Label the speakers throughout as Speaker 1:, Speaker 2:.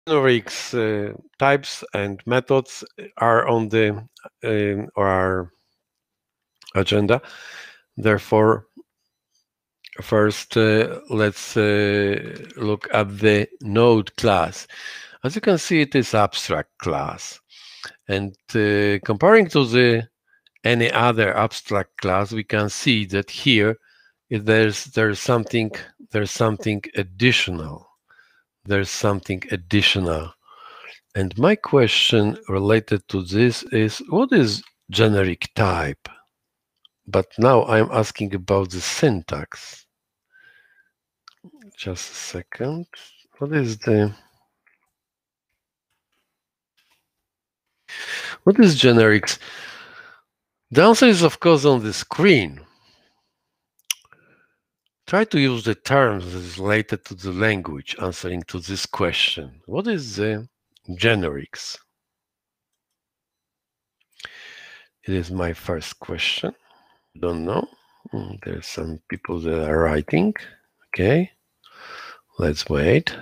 Speaker 1: generics types and methods are on the our agenda. Therefore, first let's look at the node class. As you can see, it is abstract class, and comparing to the any other abstract class, we can see that here there's something additional. There's something additional. And my question related to this is, what is generic type? But now I'm asking about the syntax. Just a second. What is generics? The answer is, of course, on the screen. Try to use the terms that is related to the language answering to this question. What is the generics? It is my first question. Don't know. There's some people that are writing. Okay. Let's wait.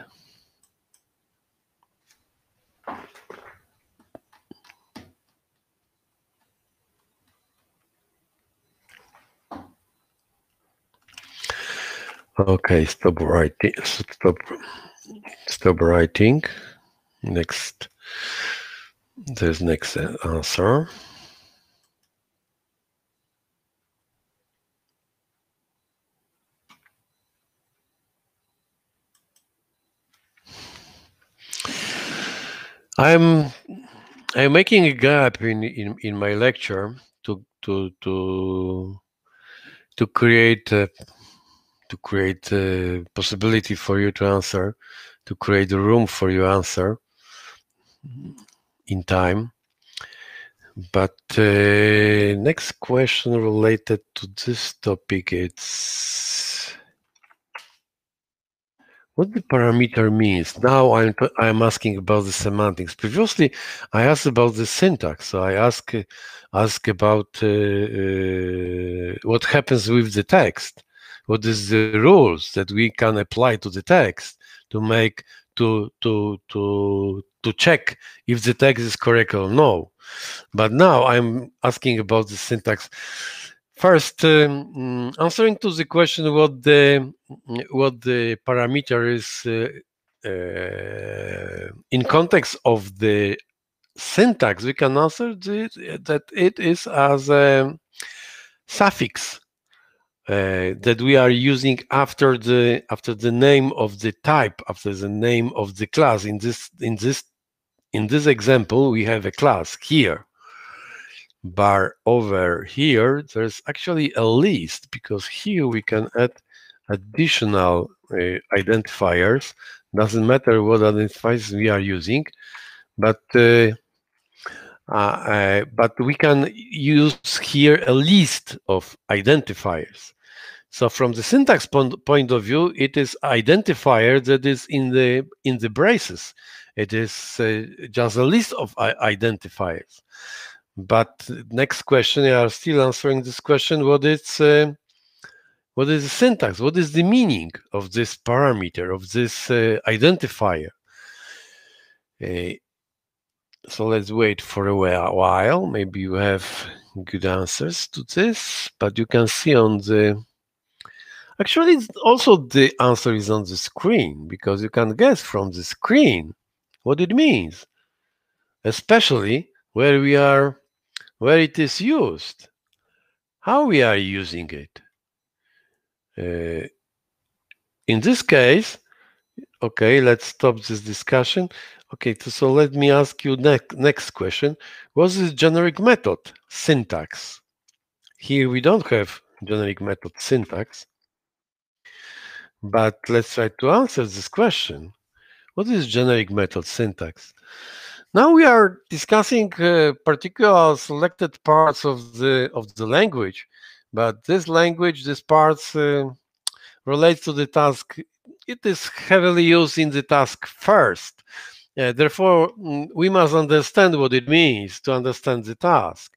Speaker 1: Okay, stop writing. Stop writing. Next. There's next answer. I'm making a gap in my lecture to create a possibility for you to answer, to create a room for your answer in time. But next question related to this topic, it's what the parameter means. Now I'm asking about the semantics. Previously, I asked about the syntax. So I ask about what happens with the text. What is the rules that we can apply to the text to make to check if the text is correct or no. But now I'm asking about the syntax. First, answering to the question what the parameter is in context of the syntax, we can answer that it is as a suffix that we are using after the name of the type, after the name of the class. In this example, we have a class here. But over here, there's actually a list, because here we can add additional identifiers. Doesn't matter what identifiers we are using, but we can use here a list of identifiers. So from the syntax point of view, it is identifier that is in the braces. It is just a list of identifiers. But next question, you are still answering this question: what is the syntax? What is the meaning of this parameter, of this identifier? So let's wait for a while. Maybe you have good answers to this, but you can see on the. Actually, also the answer is on the screen, because you can guess from the screen what it means, especially where it is used, how we are using it. In this case, okay, let's stop this discussion. Okay, so let me ask you next question. What's the generic method syntax? Here we don't have generic method syntax, but let's try to answer this question. What is generic method syntax? Now we are discussing particular selected parts of the language, but this language, these parts relates to the task. It is heavily used in the task first. Therefore, we must understand what it means to understand the task,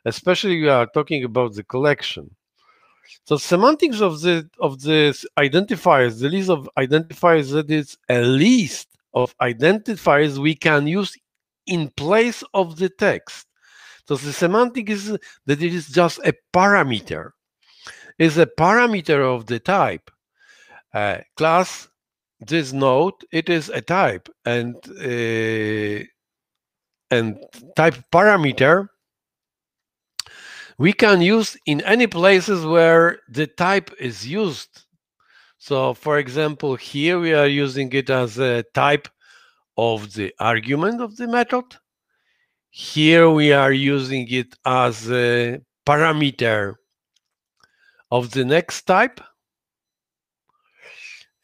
Speaker 1: especially we are talking about the collection. So semantics of the identifiers, the list of identifiers, that is a list of identifiers we can use in place of the text. So the semantic is that it is just a parameter. It's a parameter of the type. Class, this node, it is a type, and type parameter we can use in any places where the type is used. So for example, here we are using it as a type of the argument of the method. Here we are using it as a parameter of the next type.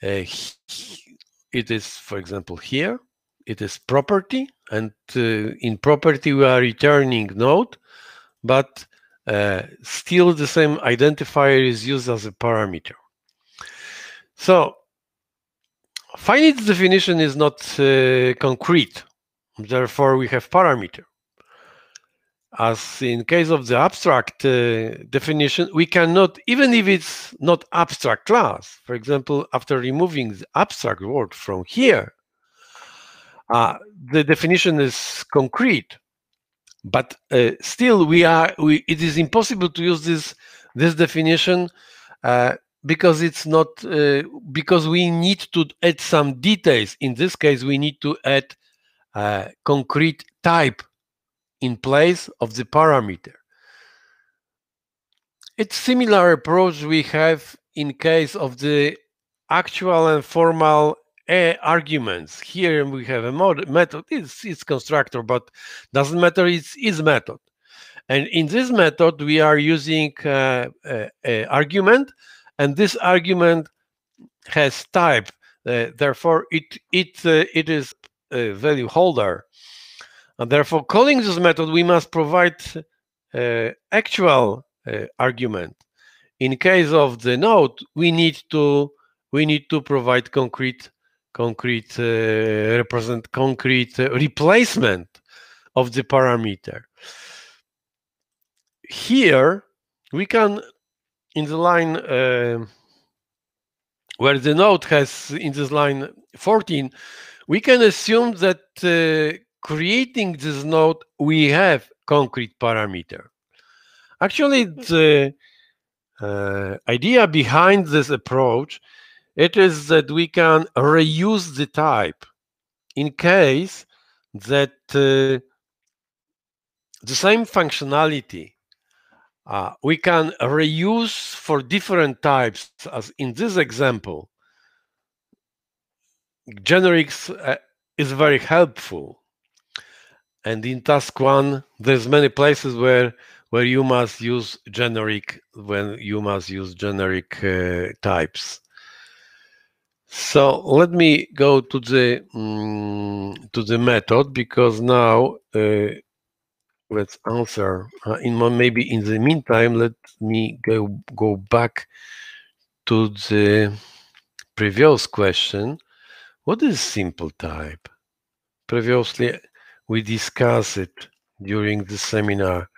Speaker 1: It is, for example, here, it is property, and in property we are returning node, but still the same identifier is used as a parameter. So finite definition is not concrete, therefore we have parameter. As in case of the abstract definition, we cannot, even if it's not abstract class, for example, after removing the abstract word from here, the definition is concrete, but still it is impossible to use this definition because it's not, because we need to add some details. In this case, we need to add concrete type in place of the parameter. It's similar approach we have in case of the actual and formal arguments. Here we have a method, it's constructor, but doesn't matter, it's method. And in this method, we are using argument, and this argument has type. Therefore, it is a value holder. And therefore, calling this method, we must provide actual argument. In case of the node, we need to provide concrete replacement of the parameter. Here we can, in the line where the node has, in this line 14, we can assume that creating this node, we have concrete parameter. Actually, the idea behind this approach, it is that we can reuse the type in case that the same functionality we can reuse for different types. As in this example, generics is very helpful. And in task 1, there's many places where you must use generic, types. So let me go to the method, because now let's answer. Maybe in the meantime, let me go back to the previous question. What is simple type? Previously, we discussed it during the seminar.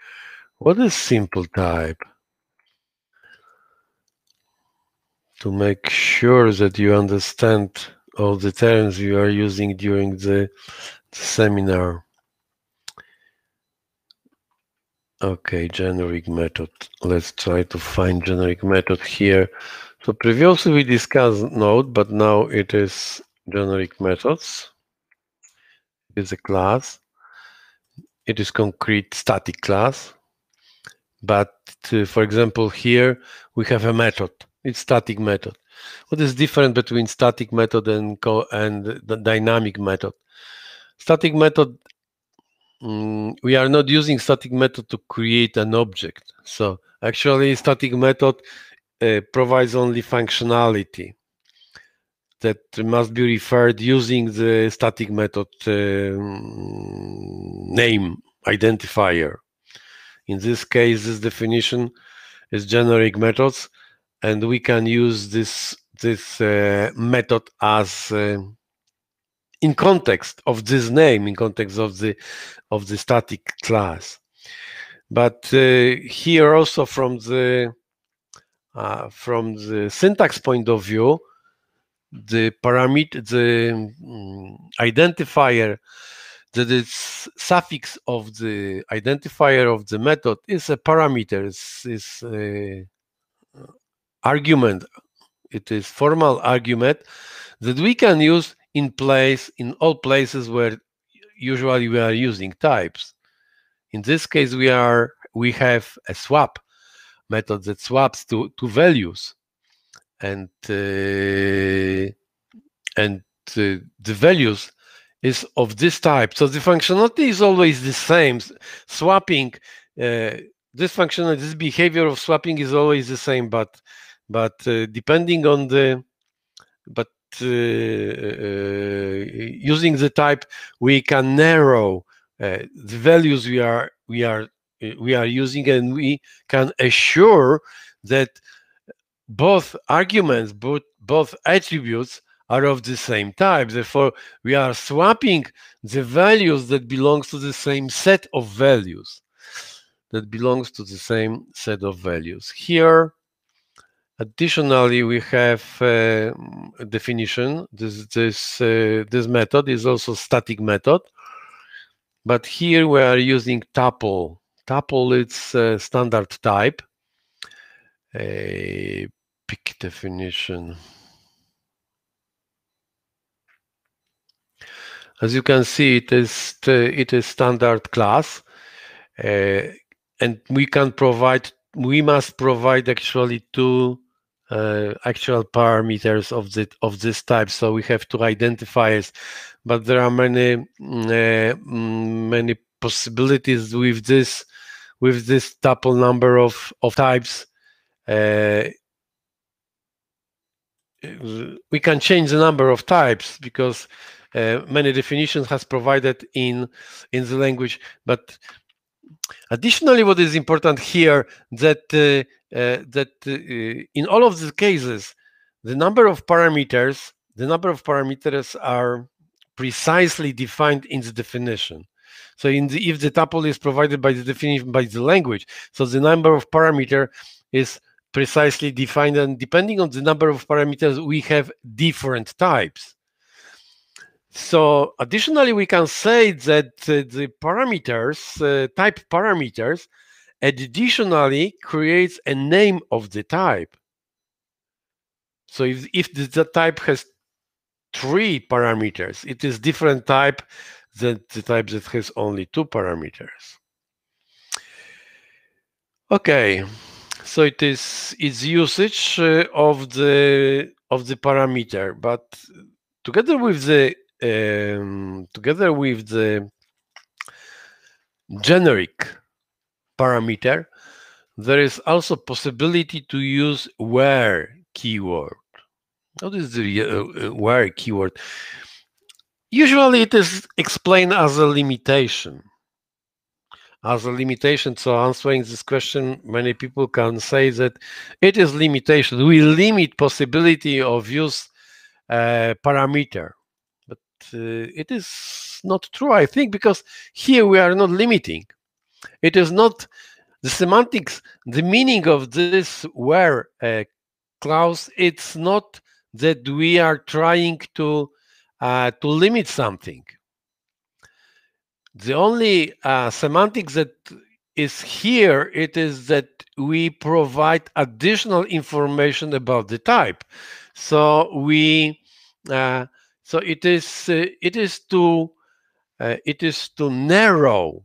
Speaker 1: What is simple type? To make sure that you understand all the terms you are using during the seminar. Okay, generic method. Let's try to find generic method here. So previously we discussed node, but now it is generic methods. It's a class. It is concrete static class. But for example, here we have a method. It's static method. What is different between static method and the dynamic method? Static method, we are not using static method to create an object. So actually, static method provides only functionality that must be referred using the static method name identifier. In this case, this definition is generic methods, and we can use this method as in context of this name, in context of the static class. But here also from the syntax point of view, the parameter, identifier, that is suffix of the identifier of the method is a parameter, is argument. It is formal argument that we can use in all places where usually we are using types. In this case, we have a swap method that swaps two values, and the values is of this type. So the functionality is always the same. Swapping, this functionality, this behavior of swapping is always the same, but depending on the using the type, we can narrow the values we are using, and we can assure that both arguments, both attributes are of the same type. Therefore, we are swapping the values that belongs to the same set of values. Here, additionally, we have a definition. This method is also static method, but here we are using tuple. Tuple, it's a standard type. A pick definition. As you can see, it is standard class, and we must provide actually two actual parameters of this type. So we have two identifiers, but there are many possibilities with this tuple number of types. We can change the number of types because many definitions has provided in the language. But additionally, what is important here that in all of the cases, the number of parameters are precisely defined in the definition. So if the tuple is provided by the definition by the language, so the number of parameter is precisely defined, and depending on the number of parameters, we have different types. So additionally, we can say that the parameters, type parameters, additionally creates a name of the type. So if the type has 3 parameters, it is different type than the type that has only 2 parameters. Okay, so it's usage of the parameter, but together with the generic parameter, there is also possibility to use where keyword. What is the where keyword? Usually it is explained as a limitation. So answering this question, many people can say that it is limitation. We limit possibility of use parameter, but it is not true, I think, because here we are not limiting. It is not the semantics, the meaning of this where clause. It's not that we are trying to limit something. The only semantics that is here, it is that we provide additional information about the type. So we so it is to narrow.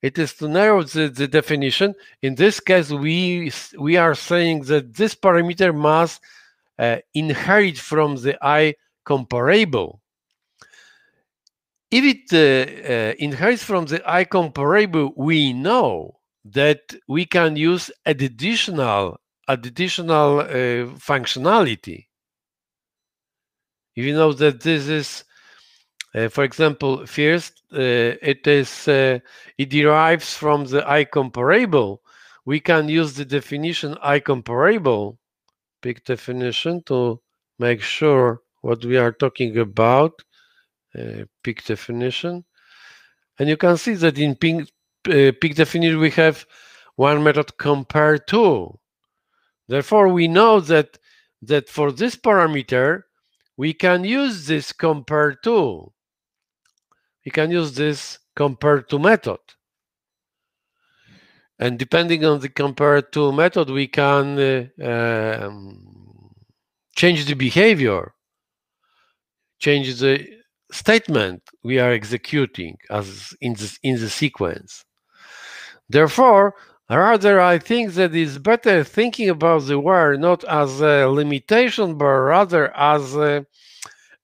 Speaker 1: It is to narrow the definition. In this case, we are saying that this parameter must inherit from the I comparable. If it inherits from the I comparable, we know that we can use additional functionality. You know that this is, for example, first it derives from the I comparable. We can use the definition I comparable, pick definition, to make sure what we are talking about. Pick definition, and you can see that in pick definition we have one method compare to. Therefore, we know that for this parameter we can use this compare to. you can use this compare to method. And depending on the compare to method, we can change the behavior, change the statement we are executing as in the sequence. Therefore, rather, I think that it's better thinking about the where not as a limitation, but rather as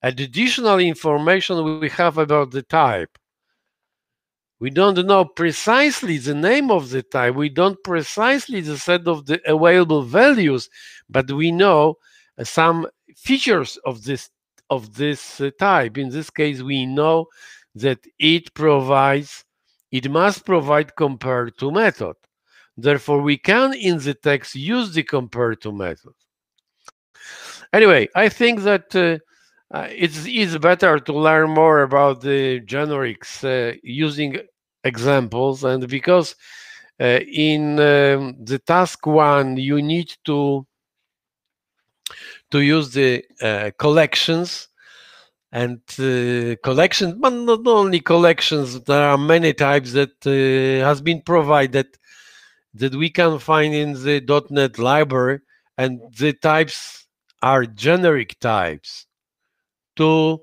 Speaker 1: additional information we have about the type. We don't know precisely the name of the type. We don't precisely the set of the available values, but we know some features of this type. In this case, we know that it must provide compare to method. Therefore, we can in the text use the compare to method. Anyway, I think that it's better to learn more about the generics using examples, and because in the task 1 you need to use the collections, and collections, but not only collections, there are many types that has been provided that we can find in the .NET library, and the types are generic types to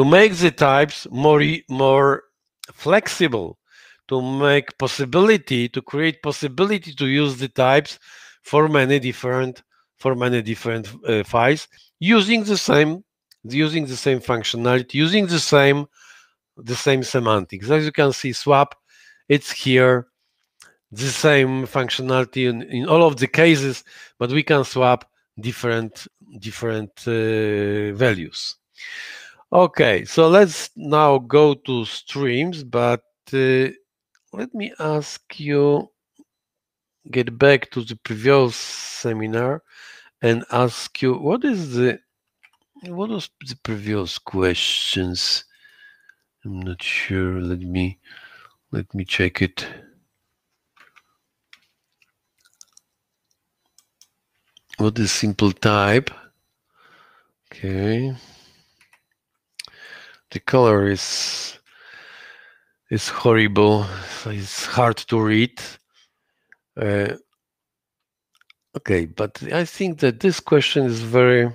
Speaker 1: make the types more flexible, to create possibility to use the types for many different files using the same functionality, using the same semantics. As you can see, swap, it's here, the same functionality in all of the cases, but we can swap different values. Okay, so let's now go to streams, but let me ask you, get back to the previous seminar and ask you, what was the previous questions? I'm not sure. Let me check it. What is simple type? Okay. The color is horrible, so it's hard to read. Okay, but I think that this question is very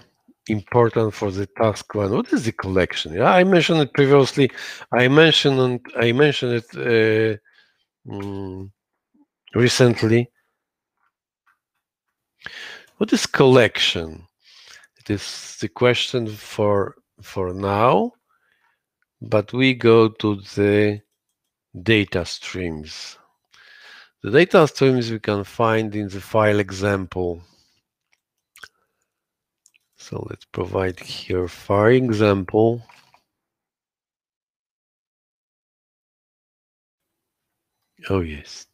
Speaker 1: important for the task 1. What is the collection? Yeah, I mentioned it previously. I mentioned it recently. What is collection? It is the question for now, but we go to the data streams. The data streams we can find in the file example. So let's provide here file example. Oh, yes.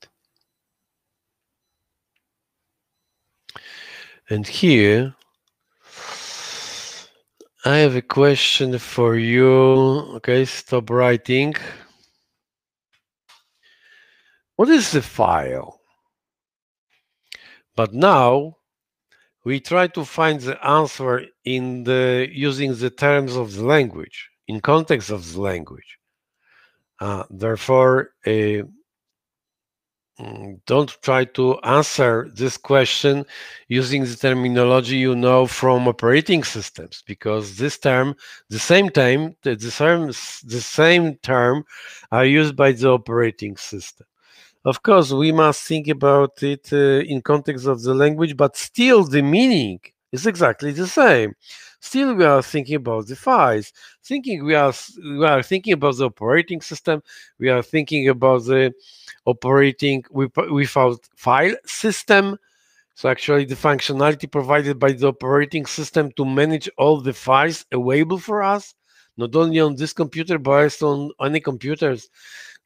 Speaker 1: And here, I have a question for you. Okay, stop writing. What is the file? But now we try to find the answer in using the terms of the language, in context of the language. Therefore, don't try to answer this question using the terminology you know from operating systems, because the same term are used by the operating system. Of course, we must think about it in context of the language, but still the meaning is exactly the same. Still, we are thinking about the files. We are thinking about the operating system. We are thinking about the operating without file system. So actually, the functionality provided by the operating system to manage all the files available for us, not only on this computer, but also on any computers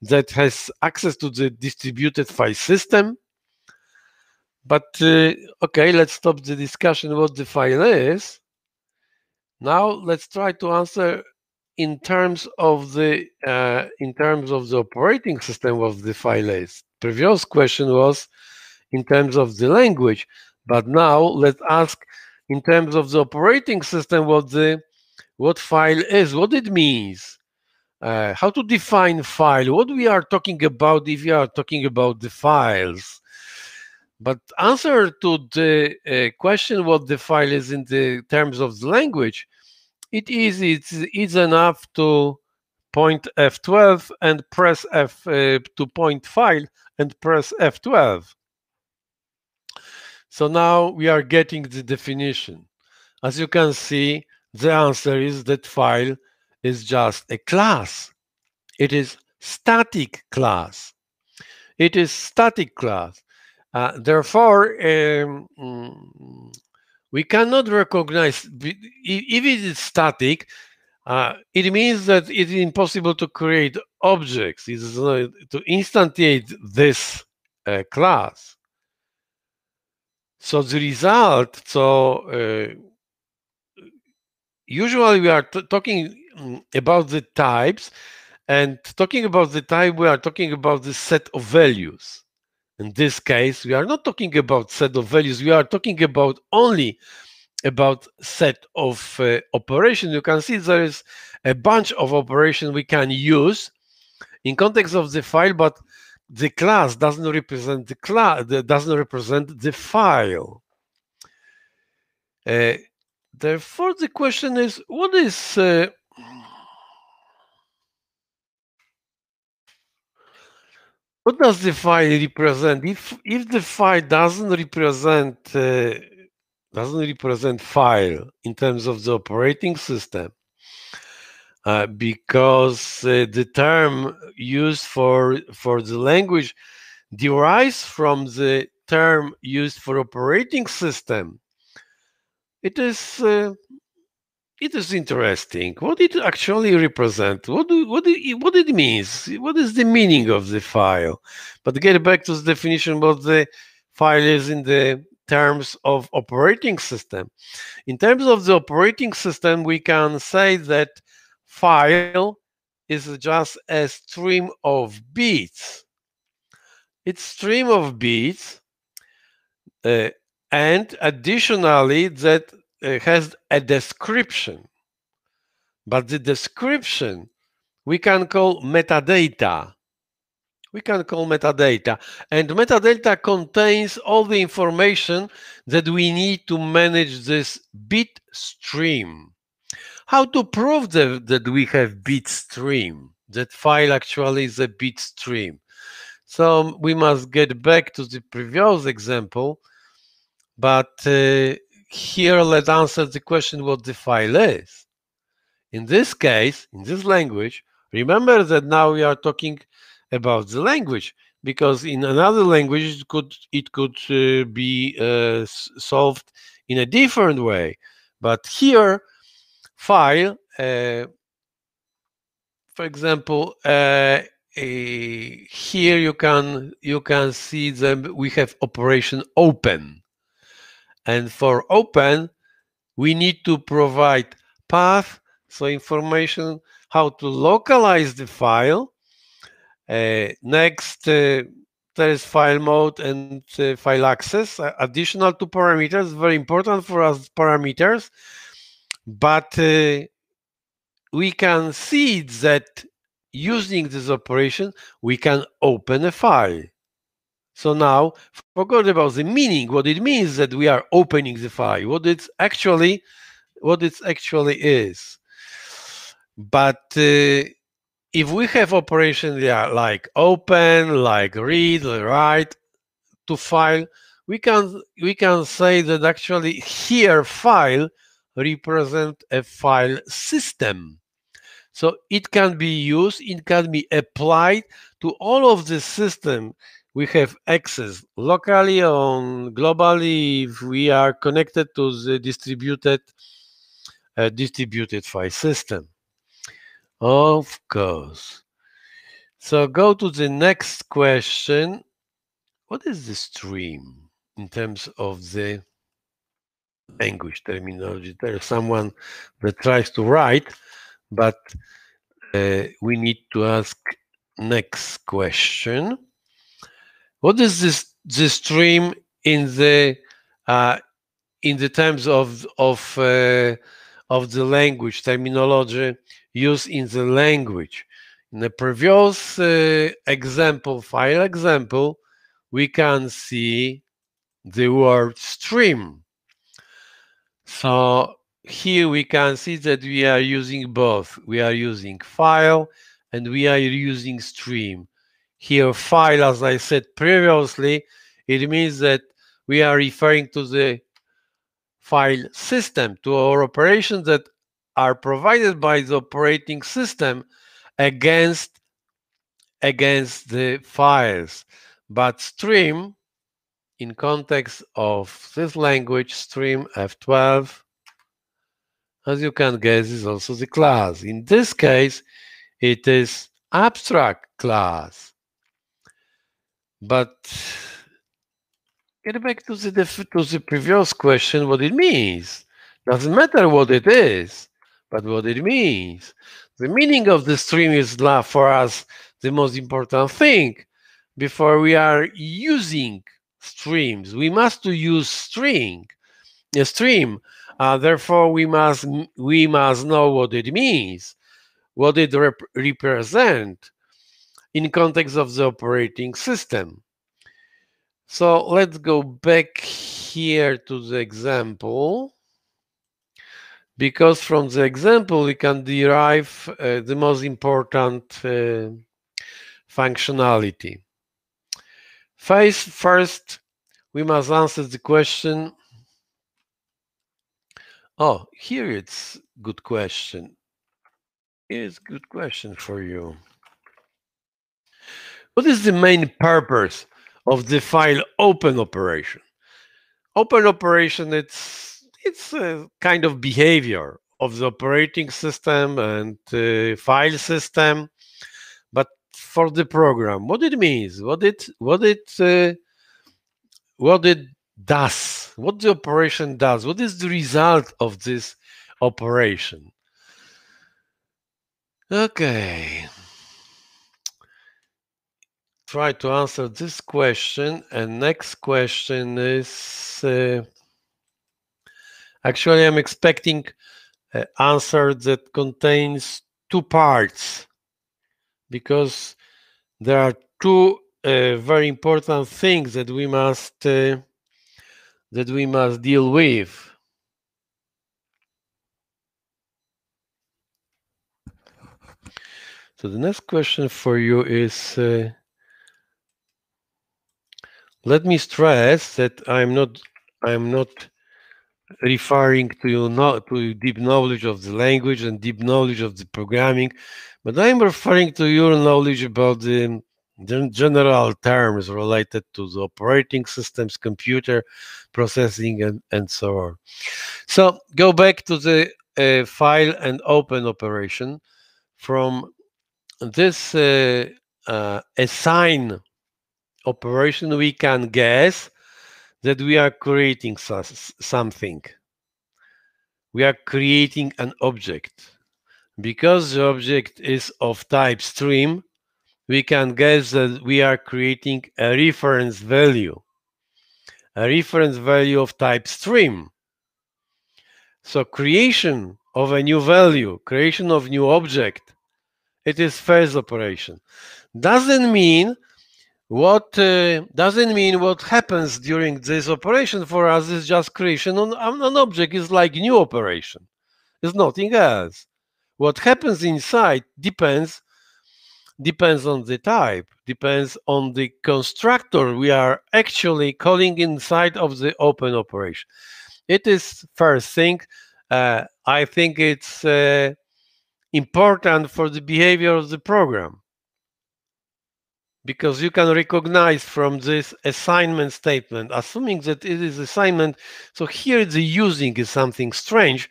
Speaker 1: that has access to the distributed file system. But okay, let's stop the discussion what the file is. Now let's try to answer in terms of the operating system what the file is. Previous question was in terms of the language, but now let's ask in terms of the operating system what the what file is, what it means, how to define file, what we are talking about if we are talking about the files. But answer to the question what the file is in the terms of the language, it's enough to point F12 and press F to point file and press F12. So now we are getting the definition. As you can see, the answer is that file is just a class. It is static class. It is static class. Therefore, we cannot recognize, if it is static, it means that it is impossible to create objects. It is to instantiate this class. So the result, usually we are talking about the types, and talking about the type, we are talking about the set of values. In this case, we are not talking about set of values, we are talking about only about set of operations. You can see there is a bunch of operations we can use in context of the file, but the class doesn't represent the class, doesn't represent the file. Therefore, the question is, what does the file represent? If the file doesn't represent file in terms of the operating system, because the term used for the language derives from the term used for operating system, it is interesting. What it actually represents? What it means? What is the meaning of the file? But get back to the definition what the file is in the terms of operating system. In terms of the operating system, we can say that file is just a stream of bits. It's stream of bits, and additionally that has a description. But the description we can call metadata. We can call metadata. And metadata contains all the information that we need to manage this bit stream. How to prove that we have bit stream? That file actually is a bit stream. So we must get back to the previous example, but here let's answer the question what the file is. In this case, in this language, remember that now we are talking about the language, because in another language it could be solved in a different way. But here, file, for example, here you can see that we have operation open, and for open we need to provide path, so information how to localize the file. Next, there is file mode and file access, additional two parameters, very important for us parameters, but we can see that using this operation we can open a file. So now forget about the meaning, what it means that we are opening the file, what it actually is. But if we have operations like open, like read, write to file, we can say that actually here file represent a file system. So it can be used, it can be applied to all of the system we have access locally or globally if we are connected to the distributed file system. Of course. So go to the next question. What is the stream in terms of the language terminology? There is someone that tries to write, but we need to ask next question. What is the stream in the terms of of the language, terminology used in the language. In the previous file example, we can see the word stream. So here we can see that we are using both. We are using file and we are using stream. Here file, as I said previously, it means that we are referring to the file system, to our operations that are provided by the operating system against the files. But stream, in context of this language, stream F12, as you can guess, is also the class. In this case, it is abstract class. But get back to the previous question, what it means. Doesn't matter what it is, but what it means. The meaning of the stream is for us the most important thing. Before we are using streams, we must use a stream. Therefore, we must know what it means, what it represents in context of the operating system. So let's go back here to the example, because from the example we can derive the most important functionality. First, we must answer the question. Oh, here it's good question. Here's a good question for you. What is the main purpose of the file open operation? Open operation, it's a kind of behavior of the operating system and file system, but for the program, what it means, what it does, what the operation does, what is the result of this operation? Okay. Try to answer this question, and next question is actually I'm expecting an answer that contains two parts, because there are two very important things that we must deal with. So the next question for you is, let me stress that I'm not referring to deep knowledge of the language and deep knowledge of the programming, but I'm referring to your knowledge about the general terms related to the operating systems, computer processing, and so on. So go back to the file and open operation. From this assign operation, we can guess that we are creating something. We are creating an object. Because the object is of type stream, we can guess that we are creating a reference value of type stream. So creation of a new value, creation of new object, it is first operation. Doesn't mean what happens during this operation for us is just creation on an object. Is like new operation. It's nothing else. What happens inside depends on the type, depends on the constructor we are actually calling inside of the open operation. It is first thing. I think it's important for the behavior of the program, because you can recognize from this assignment statement, assuming that it is assignment. So here the using is something strange,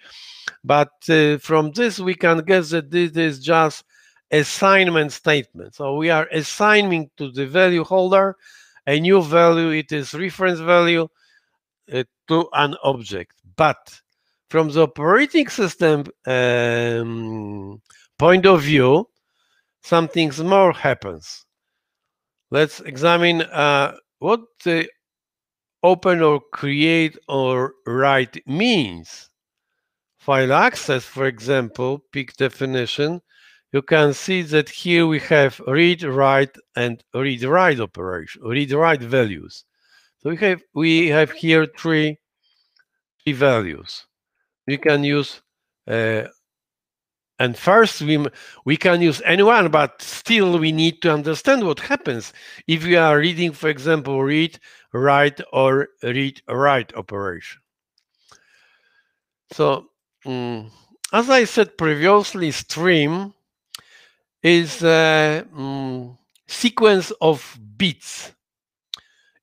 Speaker 1: but from this we can guess that this is just assignment statement. So we are assigning to the value holder a new value. It is reference value to an object. But from the operating system point of view, something more happens. Let's examine what the open or create or write means. file access, for example, pick definition, you can see that here we have read, write, and read-write operation, read-write values. So we have here three values. We can use, and first we can use anyone, but still we need to understand what happens if we are reading, for example, read, write, or read-write operation. So, as I said previously, stream is a sequence of bits.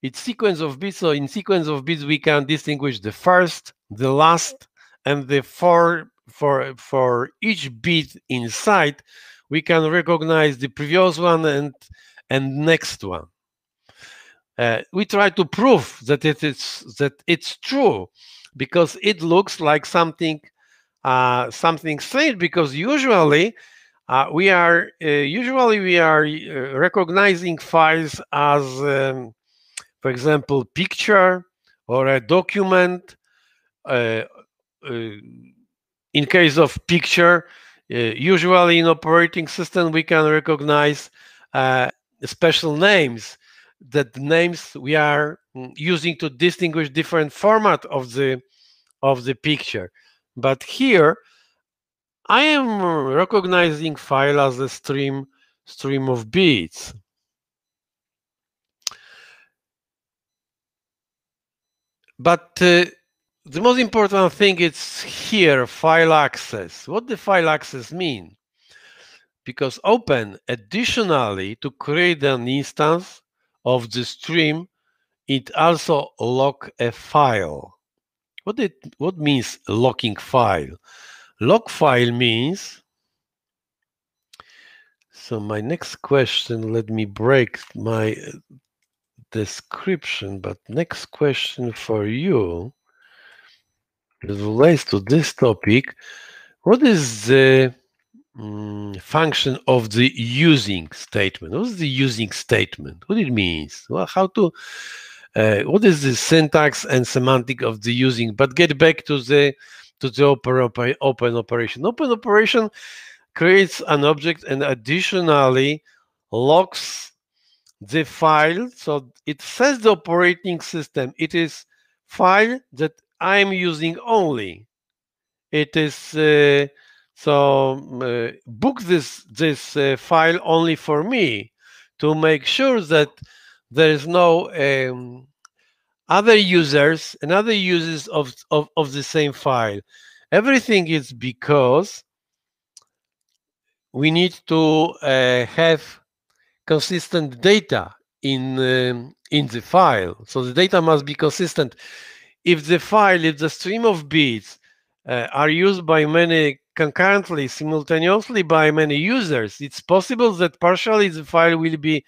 Speaker 1: It's sequence of bits. So in sequence of bits, we can distinguish the first, the last, and the for each bit inside, we can recognize the previous one and next one. We try to prove that it's true because it looks like something strange, because usually we are recognizing files as for example, picture or a document. In case of picture, usually in operating system, we can recognize special names, that names we are using to distinguish different format of the picture. But here, I am recognizing file as a stream of bits. But the most important thing is here, file access. What the file access mean? Because open, additionally, to create an instance of the stream, it also lock a file. What means locking file? Lock file means, so my next question, let me break my description, but next question for you relates to this topic. What is the function of the using statement? What is the using statement? What it means? Well, how to what is the syntax and semantic of the using? But get back to the open operation. Open operation creates an object and additionally locks the file. So it says the operating system, it is file that I am using only. It is book this file only for me, to make sure that there is no other users and other uses of the same file. Everything is because we need to have consistent data in the file. So the data must be consistent. If the stream of bits are used by many concurrently, simultaneously by many users, it's possible that partially the file will be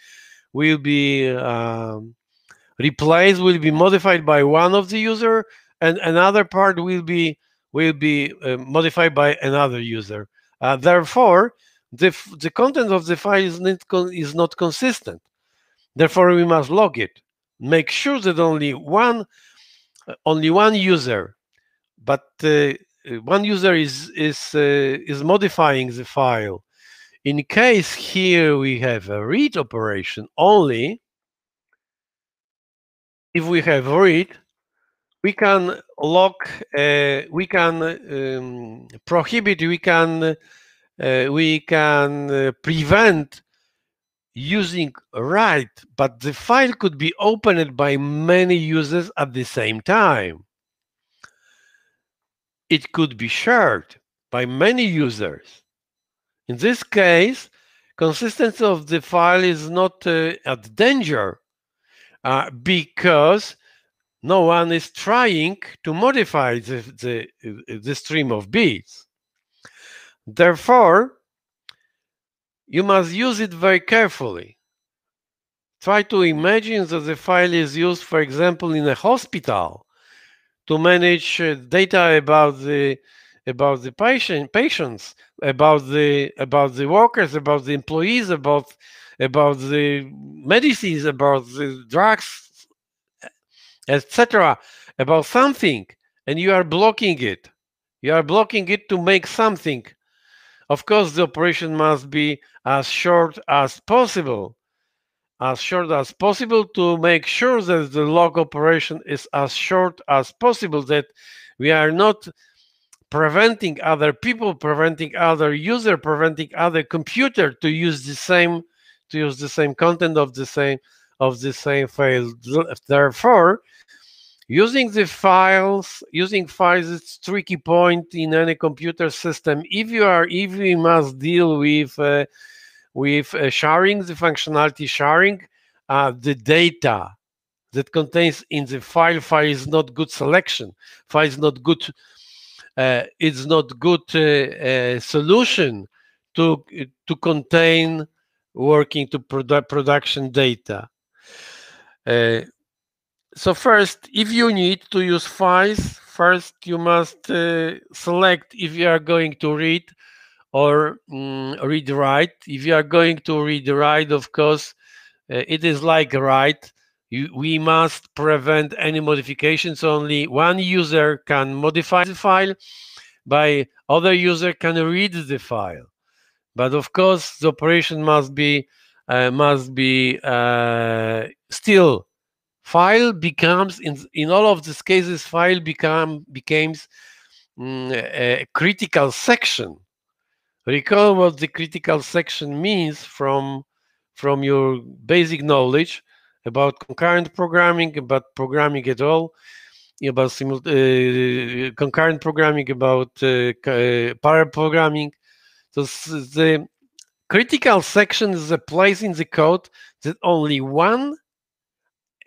Speaker 1: replaced, will be modified by one of the user, and another part will be modified by another user. Therefore, the content of the file is not consistent. Therefore, we must log it. Make sure that only one user, but one user is modifying the file. In case here we have a read operation only, if we have read, we can lock, we can prohibit, we can prevent using write, but the file could be opened by many users at the same time. It could be shared by many users. In this case, consistency of the file is not at danger because no one is trying to modify the stream of bits. Therefore, you must use it very carefully. Try to imagine that the file is used, for example, in a hospital to manage data about the patients, about the workers, about the employees, about the medicines, about the drugs, etc., about something, and you are blocking it. You are blocking it to make something. Of course, the operation must be as short as possible. As short as possible to make sure that the log operation is as short as possible, that we are not preventing other people, preventing other user, preventing other computer to use the same content of the same file. Therefore, using files is tricky point in any computer system. If we must deal with sharing, the functionality sharing, the data that contains in the file is not good selection. File is not good. It's not good solution to contain working to production data. So first, if you need to use files, first you must select if you are going to read or read write. If you are going to read write, of course, it is like write. We must prevent any modifications. Only one user can modify the file, by other user can read the file. But of course, the operation must be still. File becomes in all of these cases, file becomes a critical section. Recall what the critical section means from your basic knowledge about concurrent programming, about programming at all, about concurrent programming, about parallel programming. So the critical section is a place in the code that only one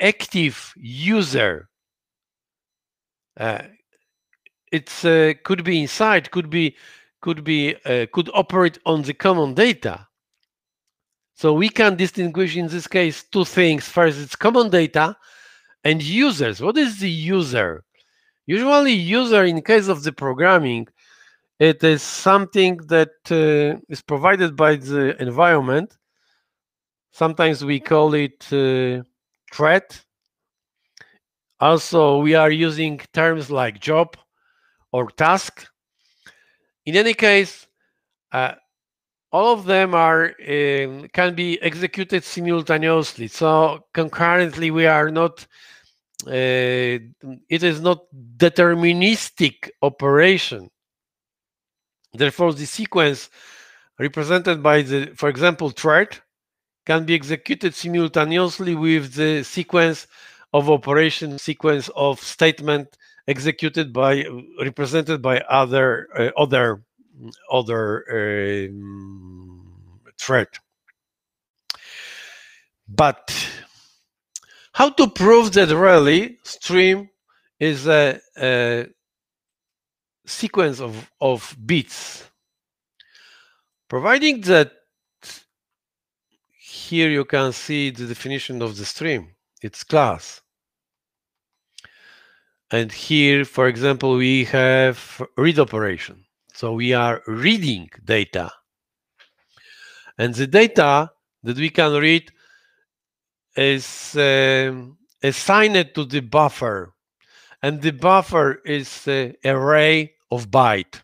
Speaker 1: active user, could be inside, could operate on the common data. So we can distinguish in this case two things. First, it's common data and users. What is the user? Usually, user in case of the programming, it is something that is provided by the environment. Sometimes we call it threat. Also, we are using terms like job or task. In any case, all of them can be executed simultaneously. So concurrently, we are not. It is not deterministic operation. Therefore, the sequence represented by the, for example, thread, can be executed simultaneously with the sequence of operation, sequence of statement executed by, represented by other thread. But how to prove that really stream is a sequence of bits? Providing that here you can see the definition of the stream, its class. And here, for example, we have read operation. So we are reading data. And the data that we can read is assigned to the buffer. And the buffer is an array of byte.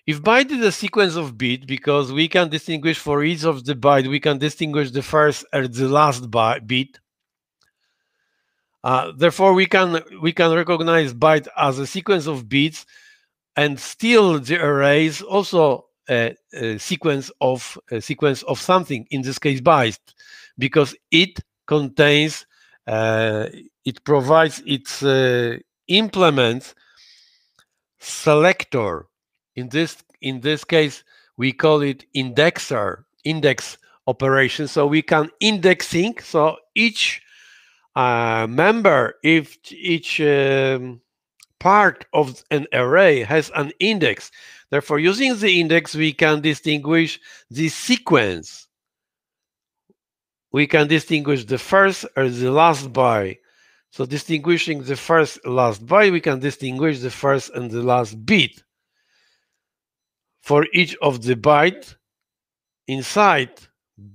Speaker 1: If byte is a sequence of bit, because we can distinguish for each of the byte, we can distinguish the first and the last bit. Therefore, we can recognize byte as a sequence of bits, and still the array is also a sequence of something. In this case, byte, because it contains, it provides, its implements selector. In this case, we call it index operation. So we can indexing. So each member, if each part of an array has an index. Therefore, using the index, we can distinguish the sequence. We can distinguish the first or the last byte. So distinguishing the first last byte, we can distinguish the first and the last bit. For each of the byte inside,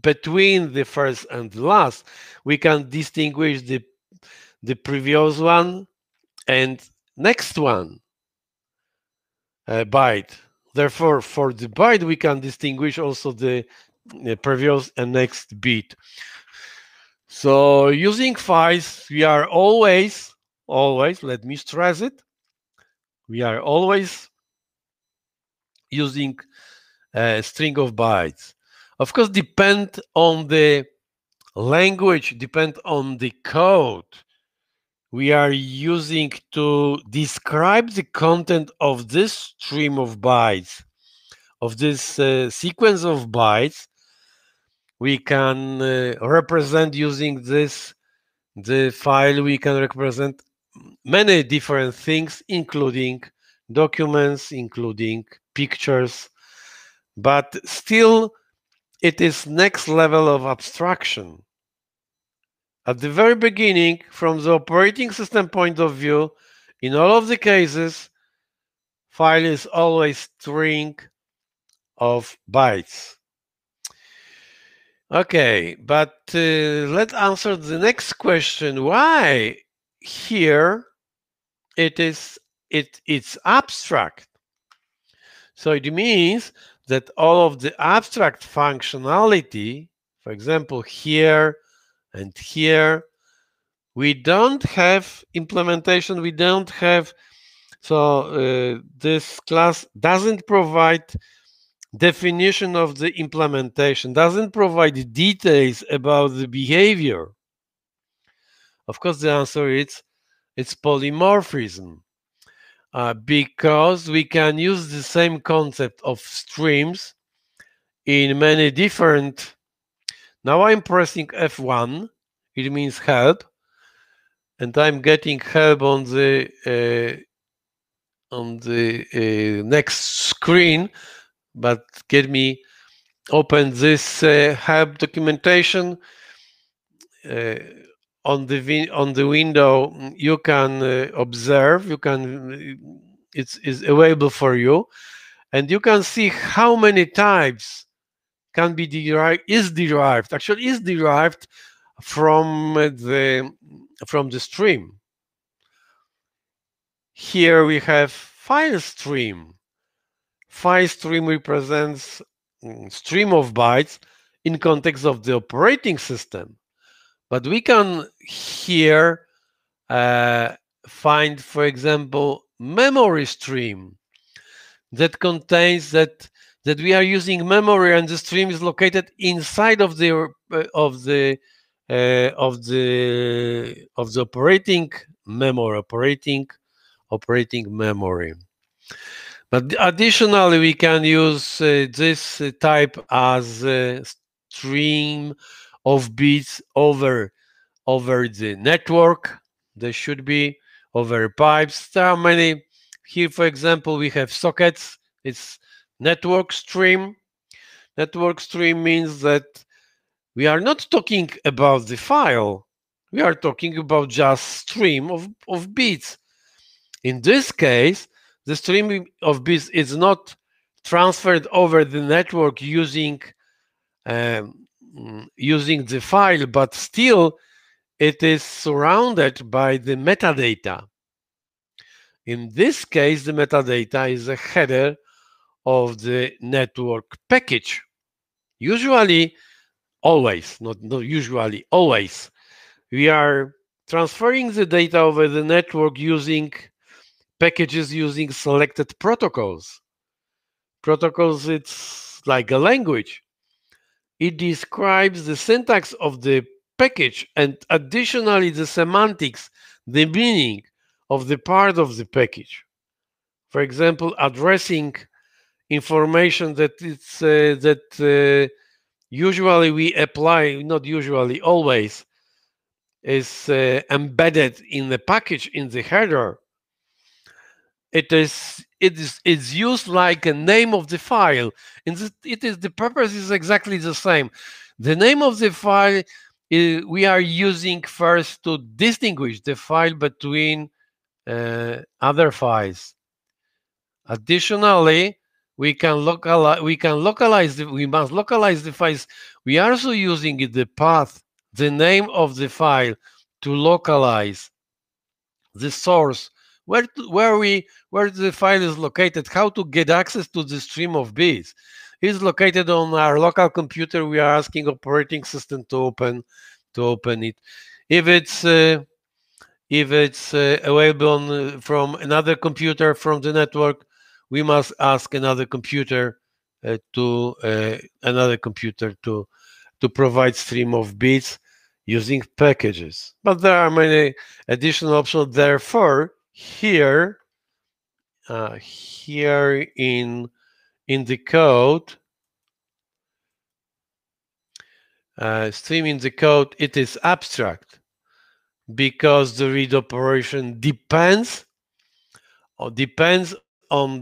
Speaker 1: between the first and the last, we can distinguish the previous one and next one. byte. Therefore, for the byte, we can distinguish also the previous and next bit. So using files, we are always, let me stress it, we are always using a string of bytes. Of course, depend on the language, depend on the code we are using to describe the content of this stream of bytes, of this sequence of bytes. We can represent using the file, we can represent many different things, including documents, including pictures, but still it is next level of abstraction. At the very beginning, from the operating system point of view, in all of the cases, file is always string of bytes. Okay, but let's answer the next question. Why here it's abstract? So it means that all of the abstract functionality, for example, here and here, we don't have implementation, we don't have, so this class doesn't provide definition of the implementation, doesn't provide details about the behavior. Of course, the answer is it's polymorphism, because we can use the same concept of streams in many different. Now I'm pressing F1, it means help, and I'm getting help on the next screen, but get me open this help documentation on the window. You can observe, you can it's available for you, and you can see how many types can be derived from the stream. Here we have file stream. File stream represents stream of bytes in context of the operating system. But we can here find, for example, memory stream that contains that we are using memory, and the stream is located inside of the operating memory. But additionally, we can use this type as a stream of bits over the network. There should be over pipes. There are many. Here, for example, we have sockets. It's network stream. Network stream means that we are not talking about the file. We are talking about just stream of bits. In this case, the stream of bits is not transferred over the network using the file, but still it is surrounded by the metadata. In this case, the metadata is a header of the network package. Usually, always, not usually, always, we are transferring the data over the network using packages, using selected protocols. Protocols, it's like a language. It describes the syntax of the package and additionally the semantics, the meaning of the part of the package. For example, addressing information that it's usually we apply, not usually, always is embedded in the package in the header. It's used like a name of the file, and the purpose is exactly the same. The name of the file we are using first to distinguish the file between other files. Additionally, we must localize the files. We are also using the path, the name of the file, to localize the source where the file is located, how to get access to the stream of bits. It's located on our local computer. We are asking operating system to open it. If it's available from another computer from the network, we must ask another computer to provide stream of bits using packages. But there are many additional options. Therefore, here in the code, stream in the code, it is abstract because the read operation depends on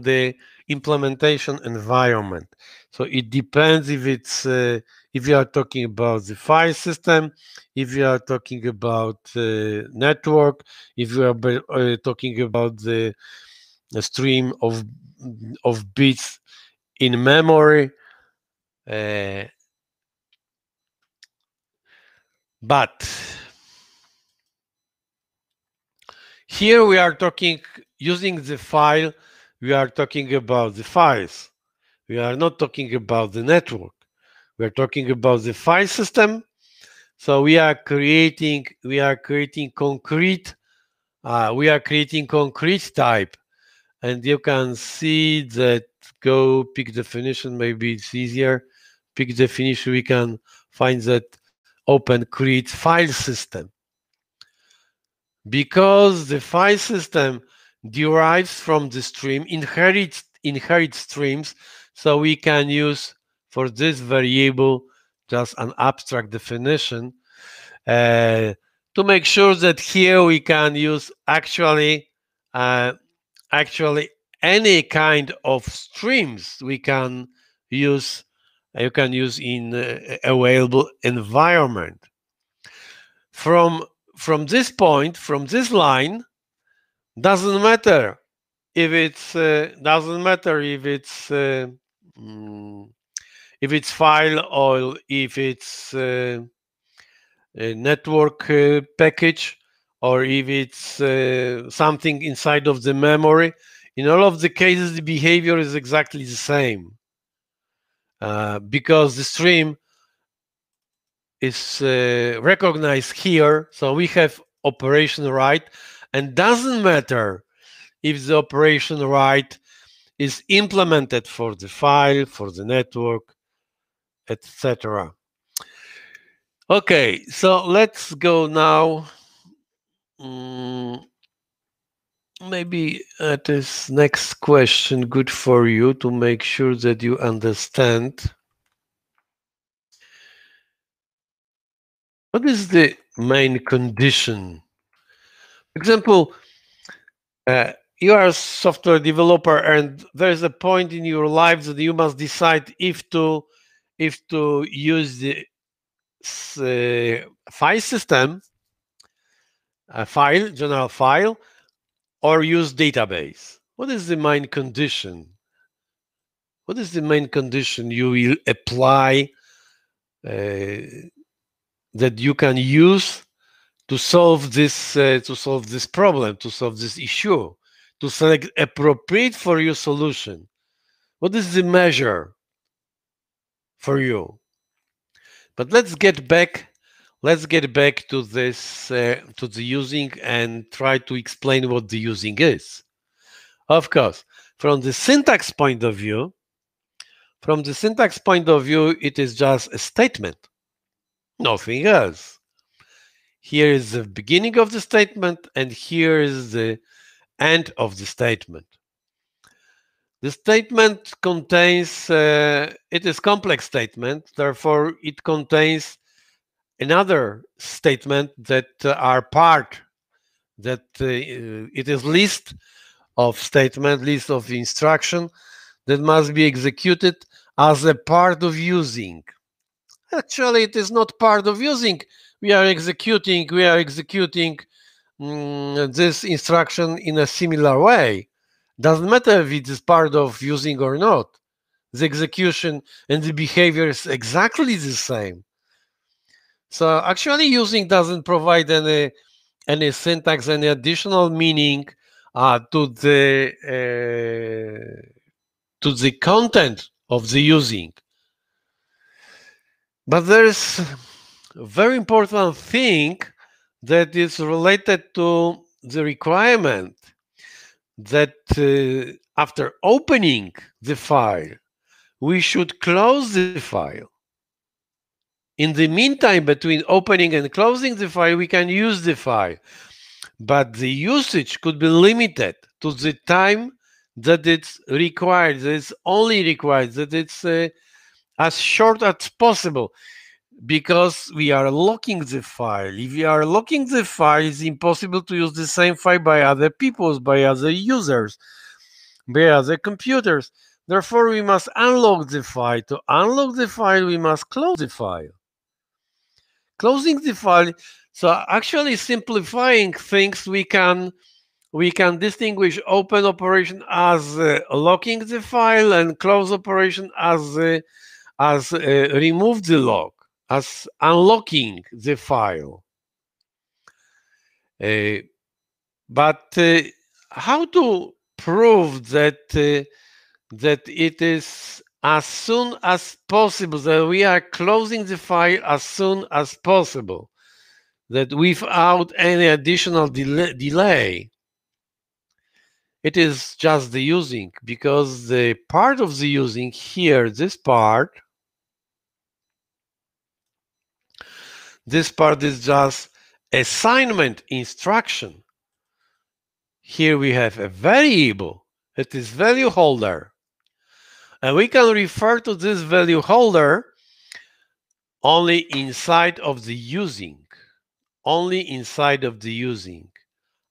Speaker 1: the implementation environment. So it depends if it's if you are talking about the file system, if you are talking about network, if you are talking about the stream of bits in memory. But here we are talking using the file. We are talking about the files. We are not talking about the network. We are talking about the file system. So we are creating concrete type, and you can see that. Go pick definition. Maybe it's easier. Pick definition. We can find that open create file system, because the file system derives from the stream, inherits streams. So we can use for this variable just an abstract definition to make sure that here we can use actually any kind of streams we can use. You can use in available environment. From this point, from this line, doesn't matter if it's file or if it's a network package, or if it's something inside of the memory. In all of the cases, the behavior is exactly the same because the stream is recognized here. So we have operation write, and doesn't matter if the operation write is implemented for the file, for the network, etc. Okay, so let's go now. Maybe this next question good for you to make sure that you understand. What is the main condition? For example, you are a software developer, and there is a point in your life that you must decide if to use the file system, general file, or use database. What is the main condition? What is the main condition you will apply that you can use to solve this problem, to solve this issue, to select appropriate for your solution? What is the measure for you? But let's get back to this to the using and try to explain what the using is. Of course, from the syntax point of view, it is just a statement, nothing else. Here is the beginning of the statement, and here is the end of the statement. The statement contains, it is complex statement, therefore it contains another statement that are part, that it is list of statement, list of instruction that must be executed as a part of using. Actually, it is not part of using. We are executing this instruction in a similar way. Doesn't matter if it is part of using or not. The execution and the behavior is exactly the same. So actually using doesn't provide any syntax, any additional meaning to the content of the using. But there's a very important thing that is related to the requirement that after opening the file, we should close the file. In the meantime, between opening and closing the file, we can use the file. But the usage could be limited to the time that it's required, that it's only required, that it's as short as possible, because we are locking the file. If we are locking the file, it's impossible to use the same file by other people, by other users, by other computers. Therefore, we must unlock the file. To unlock the file, we must close the file. Closing the file, so actually simplifying things, we can distinguish open operation as locking the file and close operation as remove the lock, as unlocking the file. But how to prove that that it is as soon as possible, that we are closing the file as soon as possible, that without any additional delay? It is just the using, because the part of the using here, this part is just assignment instruction. Here we have a variable, it is value holder. And we can refer to this value holder only inside of the using. Only inside of the using.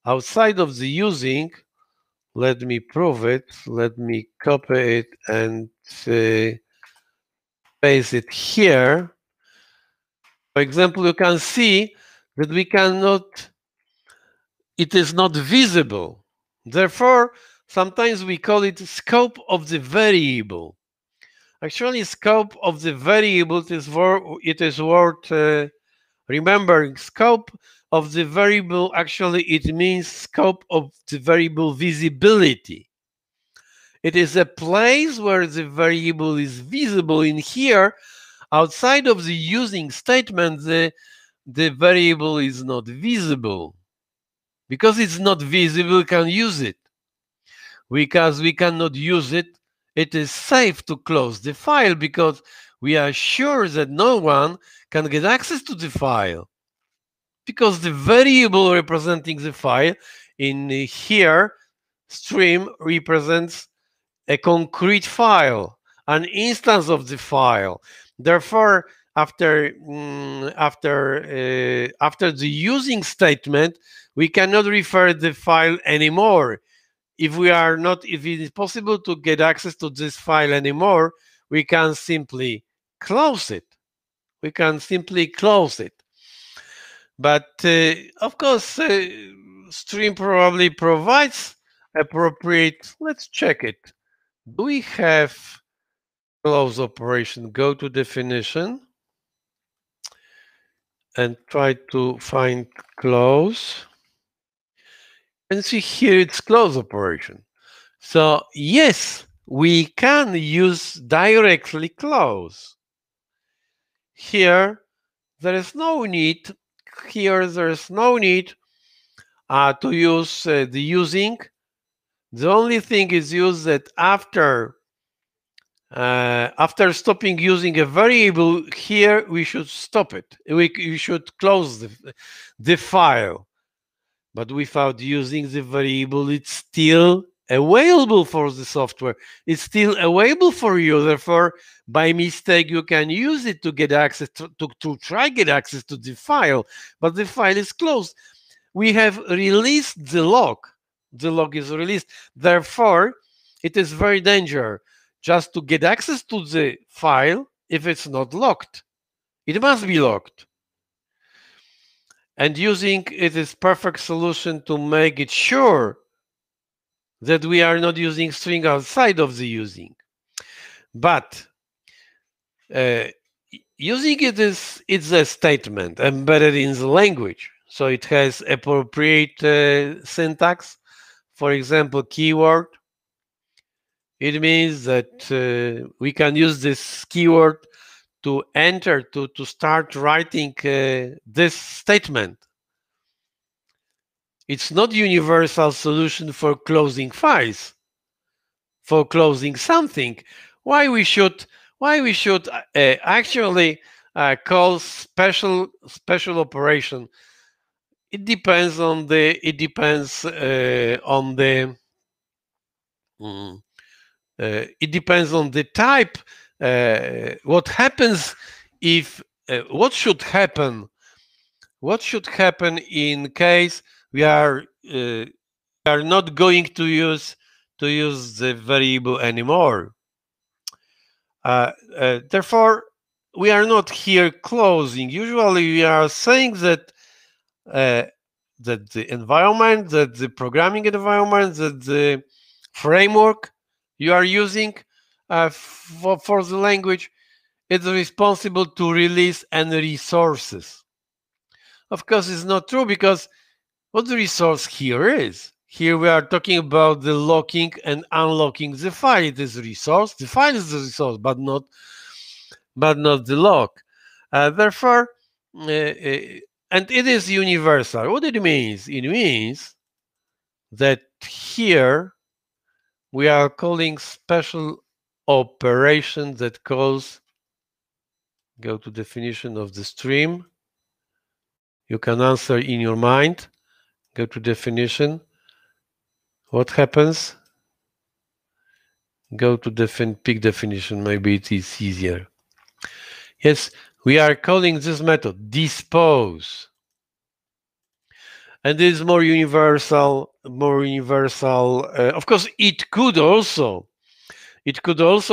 Speaker 1: Outside of the using, let me prove it. Let me copy it and paste it here. For example, you can see that we cannot, it is not visible. Therefore, sometimes we call it scope of the variable. Actually, scope of the variable it is worth remembering. Scope of the variable, actually it means scope of the variable visibility. It is a place where the variable is visible. In here, outside of the using statement, the variable is not visible. Because it's not visible, we can use it. Because we cannot use it, it is safe to close the file, because we are sure that no one can get access to the file. Because the variable representing the file in here, stream, represents a concrete file, an instance of the file. Therefore, after the using statement, we cannot refer the file anymore. If it is possible to get access to this file anymore, we can simply close it. We can simply close it. But of course, Stream probably provides appropriate. Let's check it. Do we have close operation? Go to definition and try to find close. And see here it's close operation. So yes, we can use directly close. Here there is no need. Here there is no need to use the using. The only thing is used that after stopping using a variable, here we should stop it. We should close the file. But without using the variable, it's still available for the software. It's still available for you. Therefore, by mistake, you can use it to get access to try get access to the file, but the file is closed. We have released the lock. The lock is released. Therefore, it is very dangerous just to get access to the file if it's not locked. It must be locked. And using it is perfect solution to make it sure that we are not using string outside of the using. But using it's a statement embedded in the language. So it has appropriate syntax for example, keyword. It means that we can use this keyword to enter, to start writing this statement. It's not universal solution for closing files, for closing something. Why we should actually call special operation? It depends on the it depends on the type. What happens if what should happen? What should happen in case we are not going to use the variable anymore? Therefore, we are not here closing. Usually, we are saying that that the environment, that the programming environment, that the framework you are using for the language is responsible to release any resources. Of course, it's not true, because what the resource here is. Here we are talking about the locking and unlocking the file. It is a resource. The file is the resource, but not the lock. Therefore, and it is universal. What it means? It means that here we are calling special operation that calls, go to definition of the stream. You can answer in your mind. Go to definition. What happens? Go to pick definition. Maybe it is easier. Yes, we are calling this method dispose. And this is more universal. Of course, it could also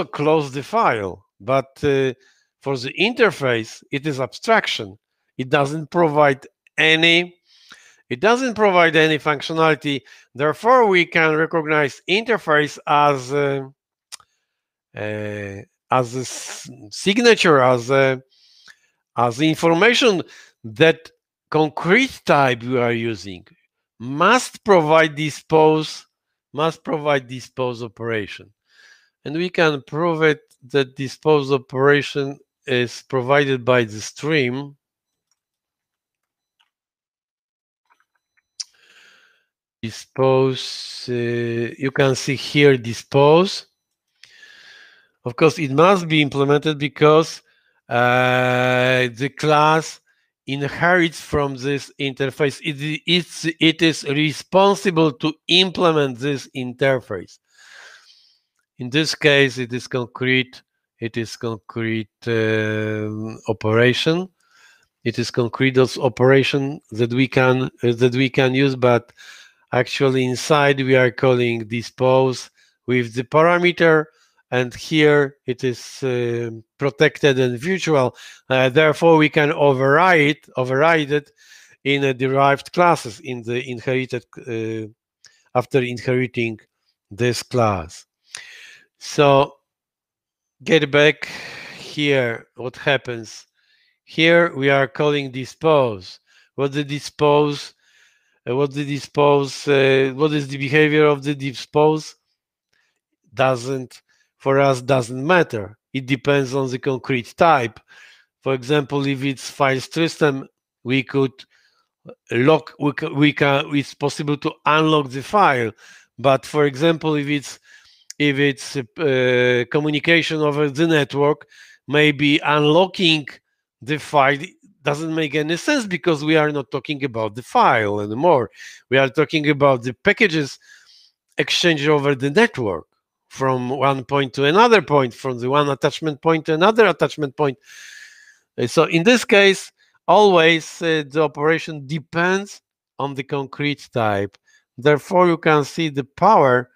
Speaker 1: close the file, but for the interface, it is abstraction. It doesn't provide any functionality. Therefore, we can recognize interface as a signature, as information that concrete type you are using must provide dispose operation. And we can prove it that dispose operation is provided by the stream. Dispose, you can see here dispose. Of course, it must be implemented because the class inherits from this interface. It is responsible to implement this interface. In this case, it is concrete. Operation. It is concrete operation that we can use, but actually inside we are calling dispose with the parameter, and here it is protected and virtual. Therefore, we can override it in a derived classes in the inherited after inheriting this class. So get back here. What happens? Here we are calling dispose. What is the behavior of the dispose? For us doesn't matter. It depends on the concrete type. For example, if it's file system, we could lock. It's possible to unlock the file. But for example, if it's communication over the network, maybe unlocking the file doesn't make any sense, because we are not talking about the file anymore. We are talking about the packages exchanged over the network from one point to another point, from the one attachment point to another attachment point. So in this case, always the operation depends on the concrete type. Therefore, you can see the power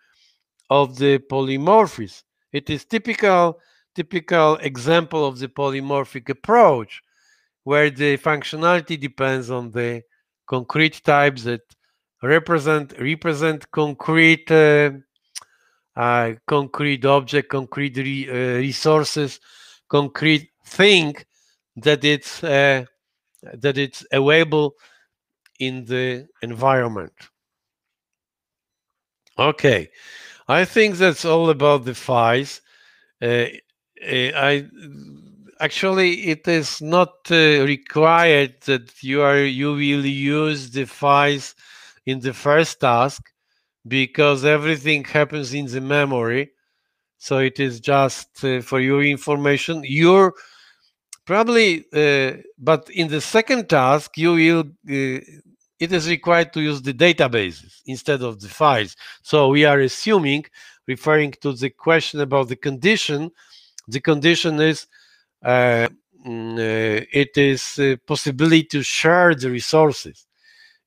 Speaker 1: of the polymorphism. It is typical example of the polymorphic approach, where the functionality depends on the concrete types that represent concrete concrete object, concrete resources, concrete thing that it's available in the environment. Okay, I think that's all about the files. I actually it is not required that you will use the files in the first task because everything happens in the memory. So it is just for your information. You're probably, but in the second task, you will. It is required to use the databases instead of the files. So we are assuming, referring to the question about the condition. The condition is it is a possibility to share the resources.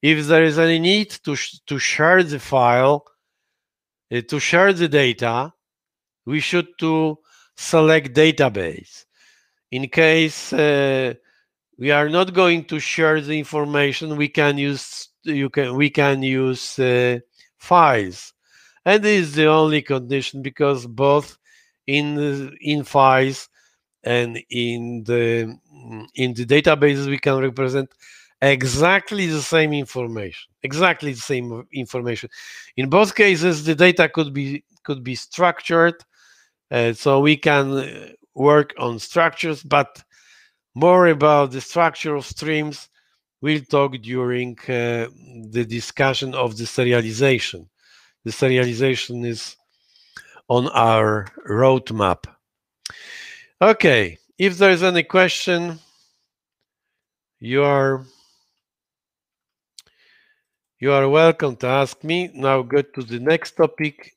Speaker 1: If there is any need to share the file, to share the data, we should to select database. In case we are not going to share the information, we can use files, and this is the only condition because both in files and in the databases we can represent exactly the same information. In both cases, the data could be structured, so we can work on structures, but more about the structure of streams we'll talk during the discussion of the serialization. The serialization is on our roadmap. Okay, if there's any question, you are welcome to ask me. Now go to the next topic,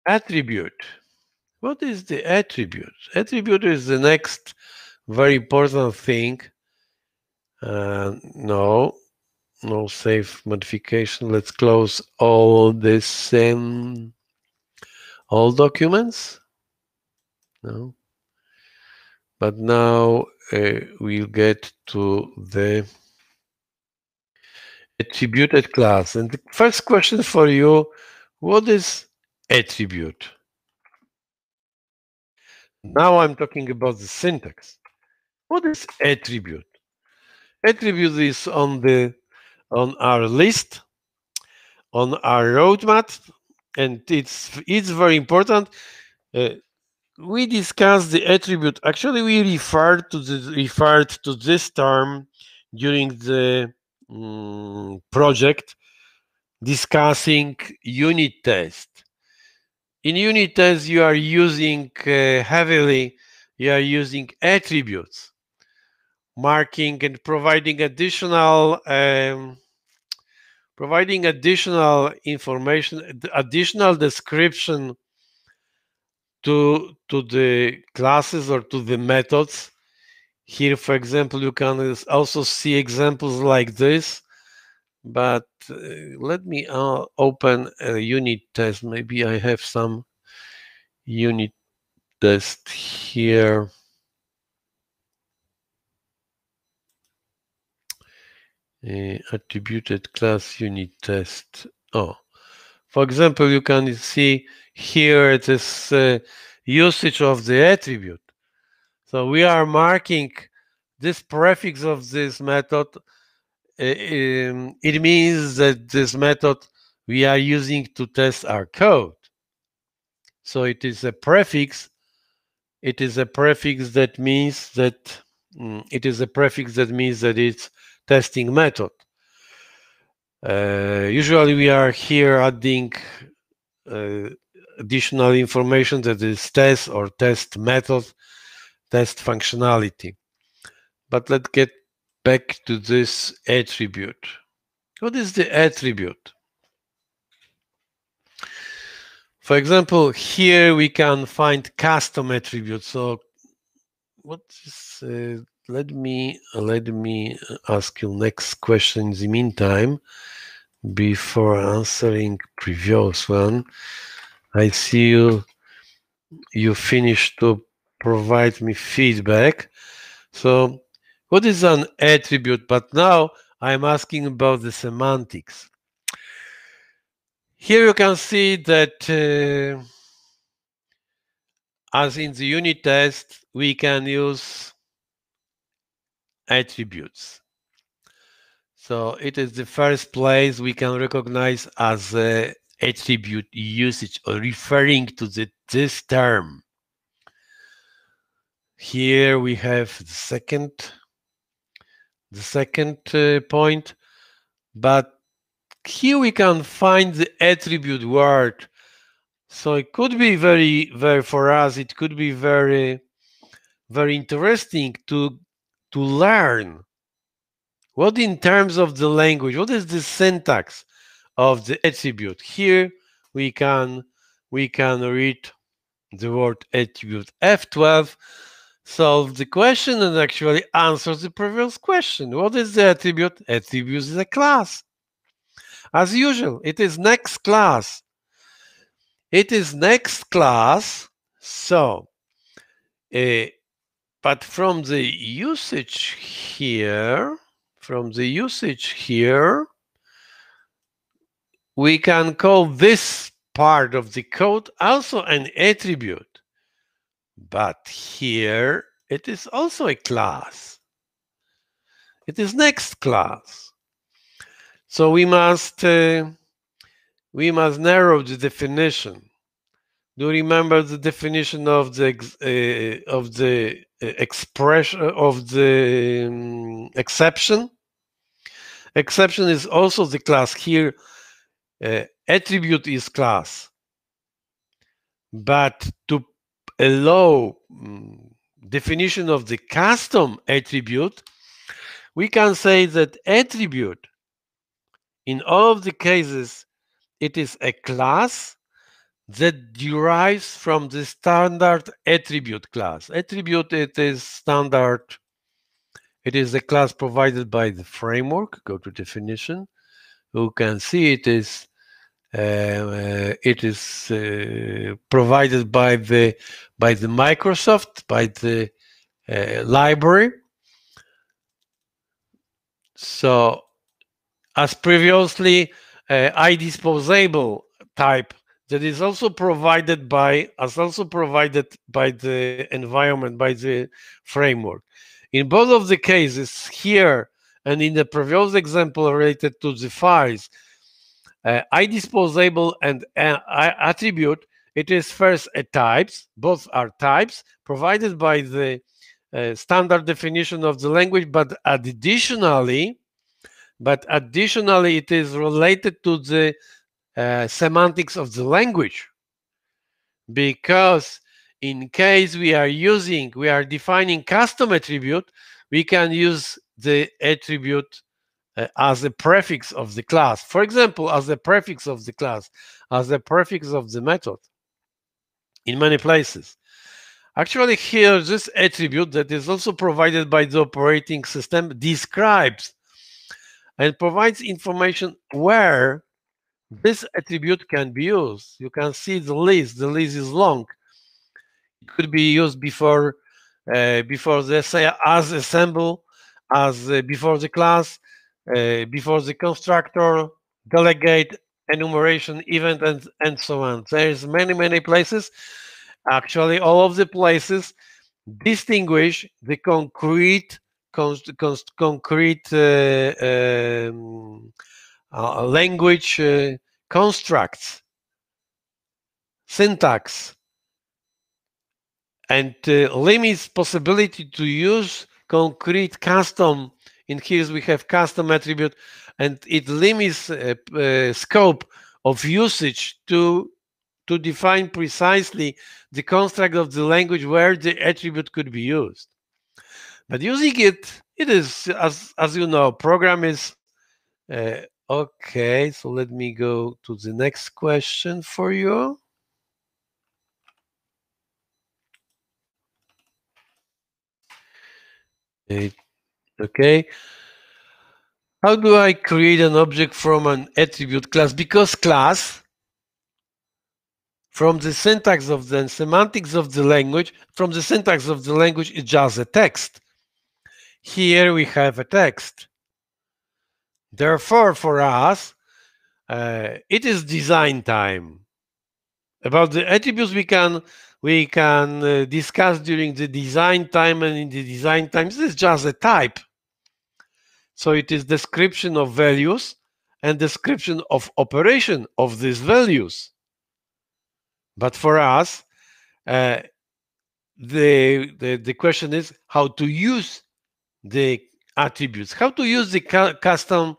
Speaker 1: attribute. What is the attribute? Attribute is the next very important thing. No save modification. Let's close all this all documents. No, but now we'll get to the attributed class. And the first question for you, what is attribute? Now I'm talking about the syntax. What is attribute? Attribute is on our list, on our roadmap, and it's very important. We discussed the attribute. Actually, we referred to this term during the project discussing unit test. In unit test, you are using heavily. You are using attributes, marking and providing additional information, additional description to the classes or to the methods. Here, for example, you can also see examples like this, but let me open a unit test. Maybe I have some unit test here. Attributed class unit test. Oh, for example, you can see here this usage of the attribute. So we are marking this prefix of this method. It means that this method we are using to test our code. So it is a prefix. It is a prefix that means that it's testing method. Usually we are here adding additional information that is test or test method, test functionality. But let's get back to this attribute. What is the attribute? For example, here we can find custom attributes. So what is let me ask you next question in the meantime before answering previous one. I see you finished to provide me feedback. So what is an attribute? But now I'm asking about the semantics. Here you can see that as in the unit test, we can use attributes. So it is the first place we can recognize as attribute usage or referring to this term. Here we have the second point, but here we can find the attribute word. So it could be very for us, it could be very interesting to learn what in terms of the language, what is the syntax of the attribute. Here we can read the word attribute F12, solve the question and actually answer the previous question. What is the attribute? Attribute is a class. As usual, it is next class. It is next class. So, but from the usage here, we can call this part of the code also an attribute. But here it is also a class. It is next class. So we must narrow the definition. Do you remember the definition of the expression of the exception? Exception is also the class. Here, attribute is class. But to allow definition of the custom attribute, we can say that attribute, in all of the cases, it is a class that derives from the standard attribute class. Attribute, it is standard. It is a class provided by the framework. Go to definition. You can see it is provided by the Microsoft, by the library. So, as previously, iDisposable type that is also provided by the environment, by the framework. In both of the cases here and in the previous example related to the files, iDisposable and attribute, it is first a types, both are types provided by the standard definition of the language, but additionally it is related to the semantics of the language, because in case we are defining custom attribute, we can use the attribute as a prefix of the class. For example, as a prefix of the class, as a prefix of the method in many places. Actually, here, this attribute that is also provided by the operating system describes and provides information where this attribute can be used. You can see the list. The list is long. It could be used before the as assemble, as before the class, before the constructor, delegate, enumeration, event, and so on. There's many places. Actually, all of the places distinguish the concrete language constructs, syntax, and limits possibility to use concrete custom. In here we have custom attribute, and it limits scope of usage to define precisely the construct of the language where the attribute could be used. But using it is, as you know, program is okay. So let me go to the next question for you. Okay. How do I create an object from an attribute class? Because class, from the syntax of the semantics of the language, from the syntax of the language, it's just a text. Here we have a text. Therefore, for us, it is design time. About the attributes we can discuss during the design time, and in the design time, this is just a type. So it is description of values, and description of operation of these values. But for us, the question is how to use the attributes, how to use the custom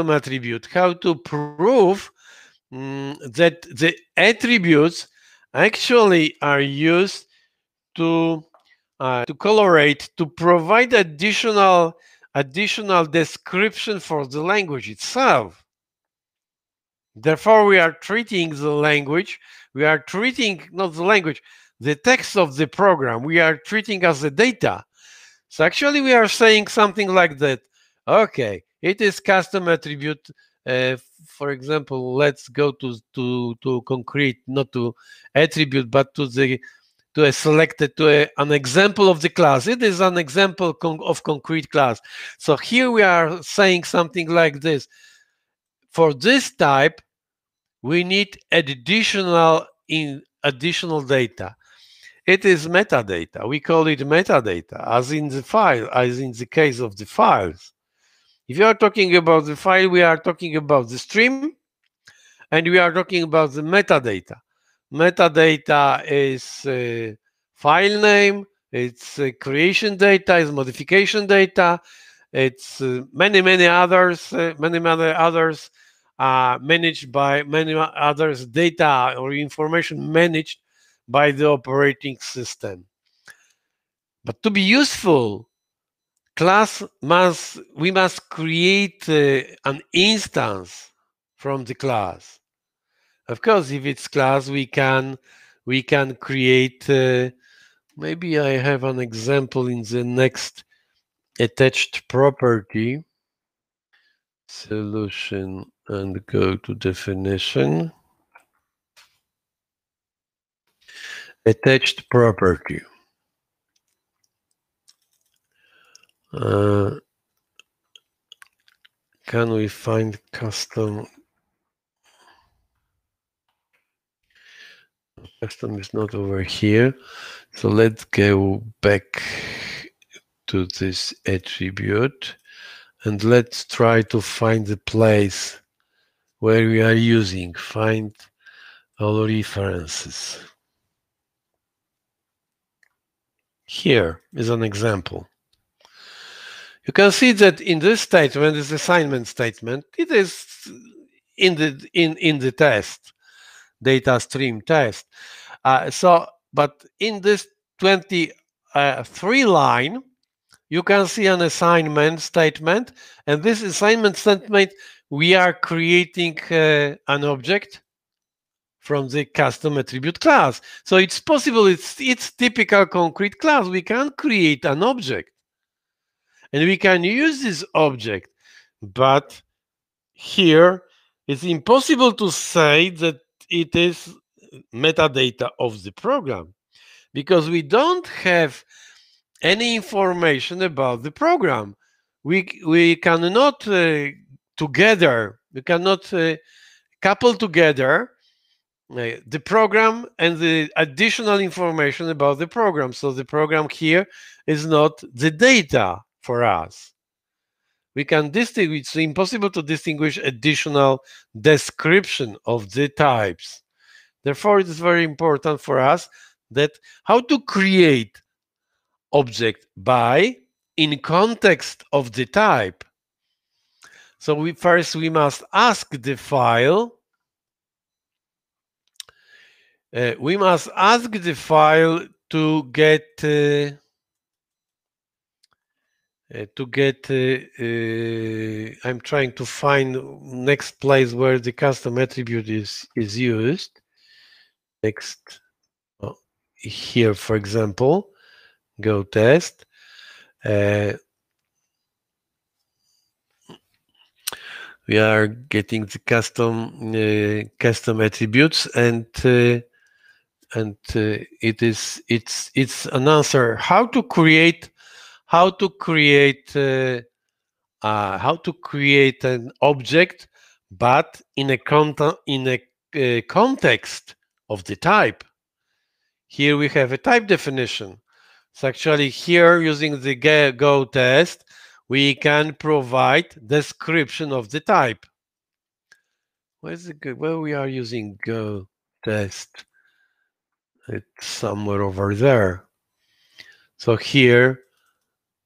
Speaker 1: attribute, how to prove that the attributes actually are used to colorate, to provide additional description for the language itself. Therefore, we are treating the language, we are treating not the language, the text of the program, we are treating as the data. So actually, we are saying something like that. Okay, it is custom attribute. For example, let's go to concrete, not to attribute, but to a selected, an example of the class. It is an example of concrete class. So here we are saying something like this. For this type, we need additional data. It is metadata. We call it metadata, as in the file, as in the case of the files. If you are talking about the file, we are talking about the stream, and we are talking about the metadata. Metadata is file name, it's creation data, it's modification data, it's many others, managed by many others, data or information managed by the operating system. But to be useful, we must create an instance from the class. Of course, if it's class, we can create. Maybe I have an example in the next attached property solution, and go to definition. Attached property. Can we find custom? Custom is not over here. So let's go back to this attribute and let's try to find the place where we are using find all references. Here is an example. You can see that in this statement, this assignment statement, it is in the test, data stream test. But in this 23 line, you can see an assignment statement, and this assignment statement, we are creating an object from the custom attribute class. So it's possible, it's typical concrete class. We can create an object and we can use this object, but here it's impossible to say that it is metadata of the program because we don't have any information about the program. We cannot together, we cannot couple together the program and the additional information about the program. So the program here is not the data for us. We can distinguish, it's impossible to distinguish additional description of the types. Therefore, it is very important for us that how to create object by in context of the type. So we must ask the file. We must ask the file to get I'm trying to find next place where the custom attribute is used. Next, here, for example, go test. We are getting the custom attributes, and it's an answer how to create an object, but in a context of the type. Here we have a type definition. So actually here, using the go test, we can provide description of the type. Where's the good? Well, we are using Go test. It's somewhere over there. So here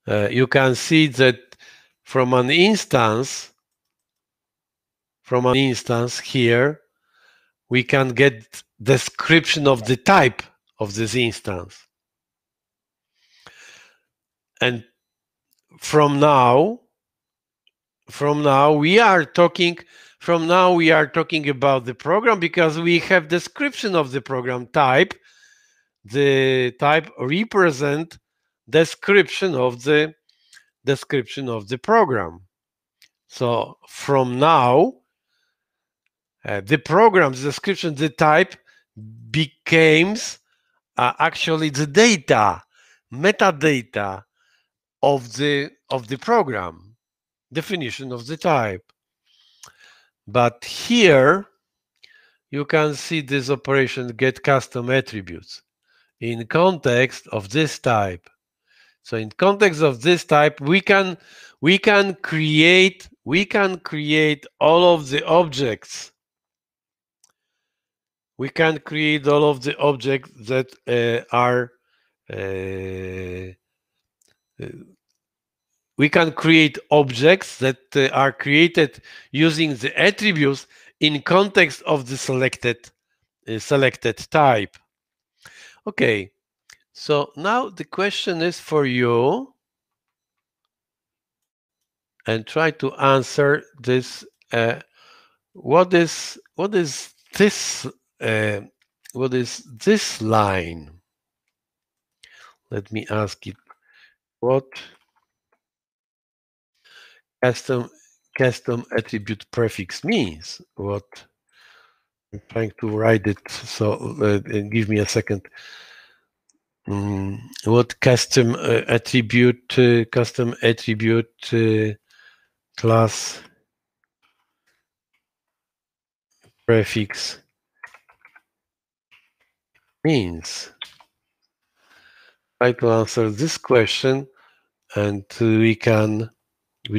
Speaker 1: you can see that from an instance here, we can get description of the type of this instance. And from now we are talking about the program because we have description of the program type. The type represent description of the program. So from now, the program's description, the type becomes actually the data, metadata of the program, definition of the type. But here you can see this operation get custom attributes in context of this type. So in context of this type, we can create all of the objects. We can create all of the objects that are we can create objects that are created using the attributes in context of the selected type. Okay, so now the question is for you, and try to answer this. What is this? What is this line? Let me ask it. What custom attribute prefix means? What I'm trying to write it. So give me a second. What custom attribute class prefix means? Try to answer this question, and we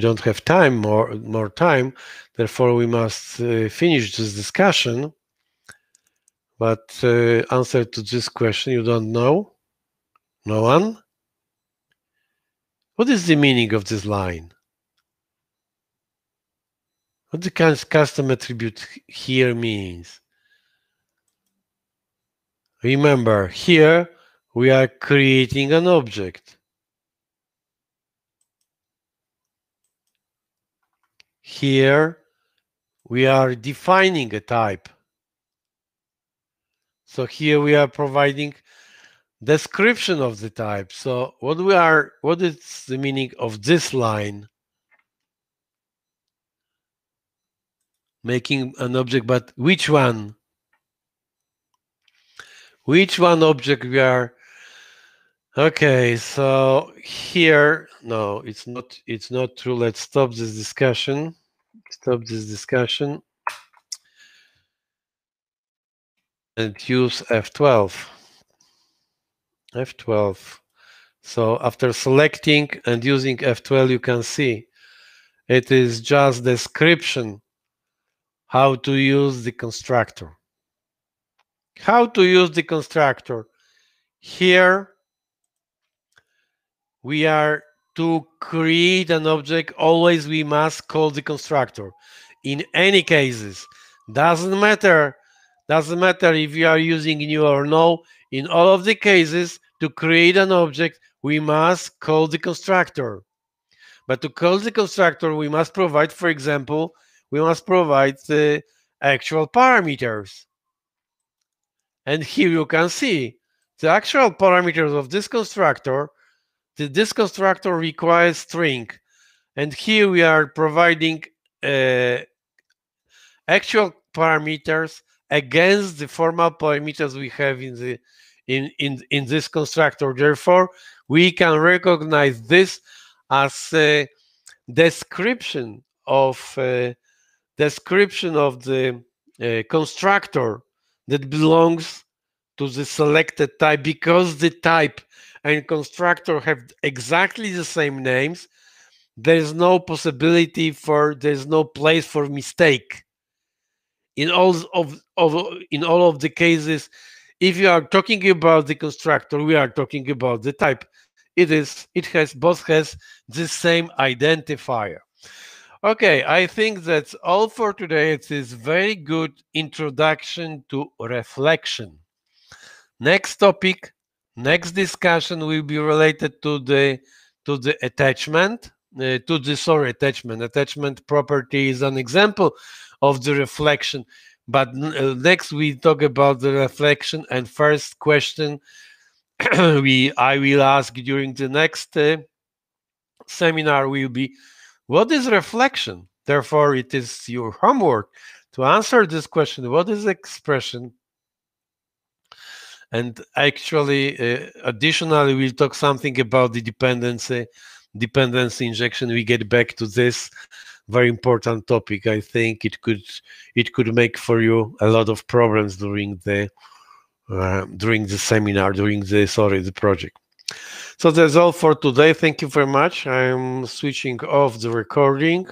Speaker 1: don't have time more time, therefore we must finish this discussion. But answer to this question you don't know? No one? What is the meaning of this line? What the custom attribute here means? Remember, here we are creating an object. Here we are defining a type. So here we are providing description of the type. So what is the meaning of this line? Making an object, but which one? Which one object we are? Okay, so here, no, it's not true. Let's stop this discussion. And use F12. So after selecting and using F12, you can see it is just description how to use the constructor. How to use the constructor. Here we are to create an object, always we must call the constructor. In any cases, doesn't matter if you are using new or no, in all of the cases, to create an object, we must call the constructor. But to call the constructor, we must provide, for example, the actual parameters. And here you can see the actual parameters of this constructor. This constructor requires string. And here we are providing actual parameters against the formal parameters we have in this constructor. Therefore, we can recognize this as a description of the constructor that belongs to the selected type, because the type and constructor have exactly the same names. There's no place for mistake. in all of the cases, if you are talking about the constructor, we are talking about the type. Both has the same identifier. Okay, I think that's all for today. It is very good introduction to reflection. Next topic, next discussion will be related to the attachment. Attachment property is an example of the reflection. But next we talk about the reflection, and first question I will ask during the next seminar will be, what is reflection? Therefore, it is your homework to answer this question. What is expression? And actually, additionally, we'll talk something about the dependency injection. We get back to this very important topic. I think it could make for you a lot of problems during the seminar, the project. So that's all for today. Thank you very much. I'm switching off the recording.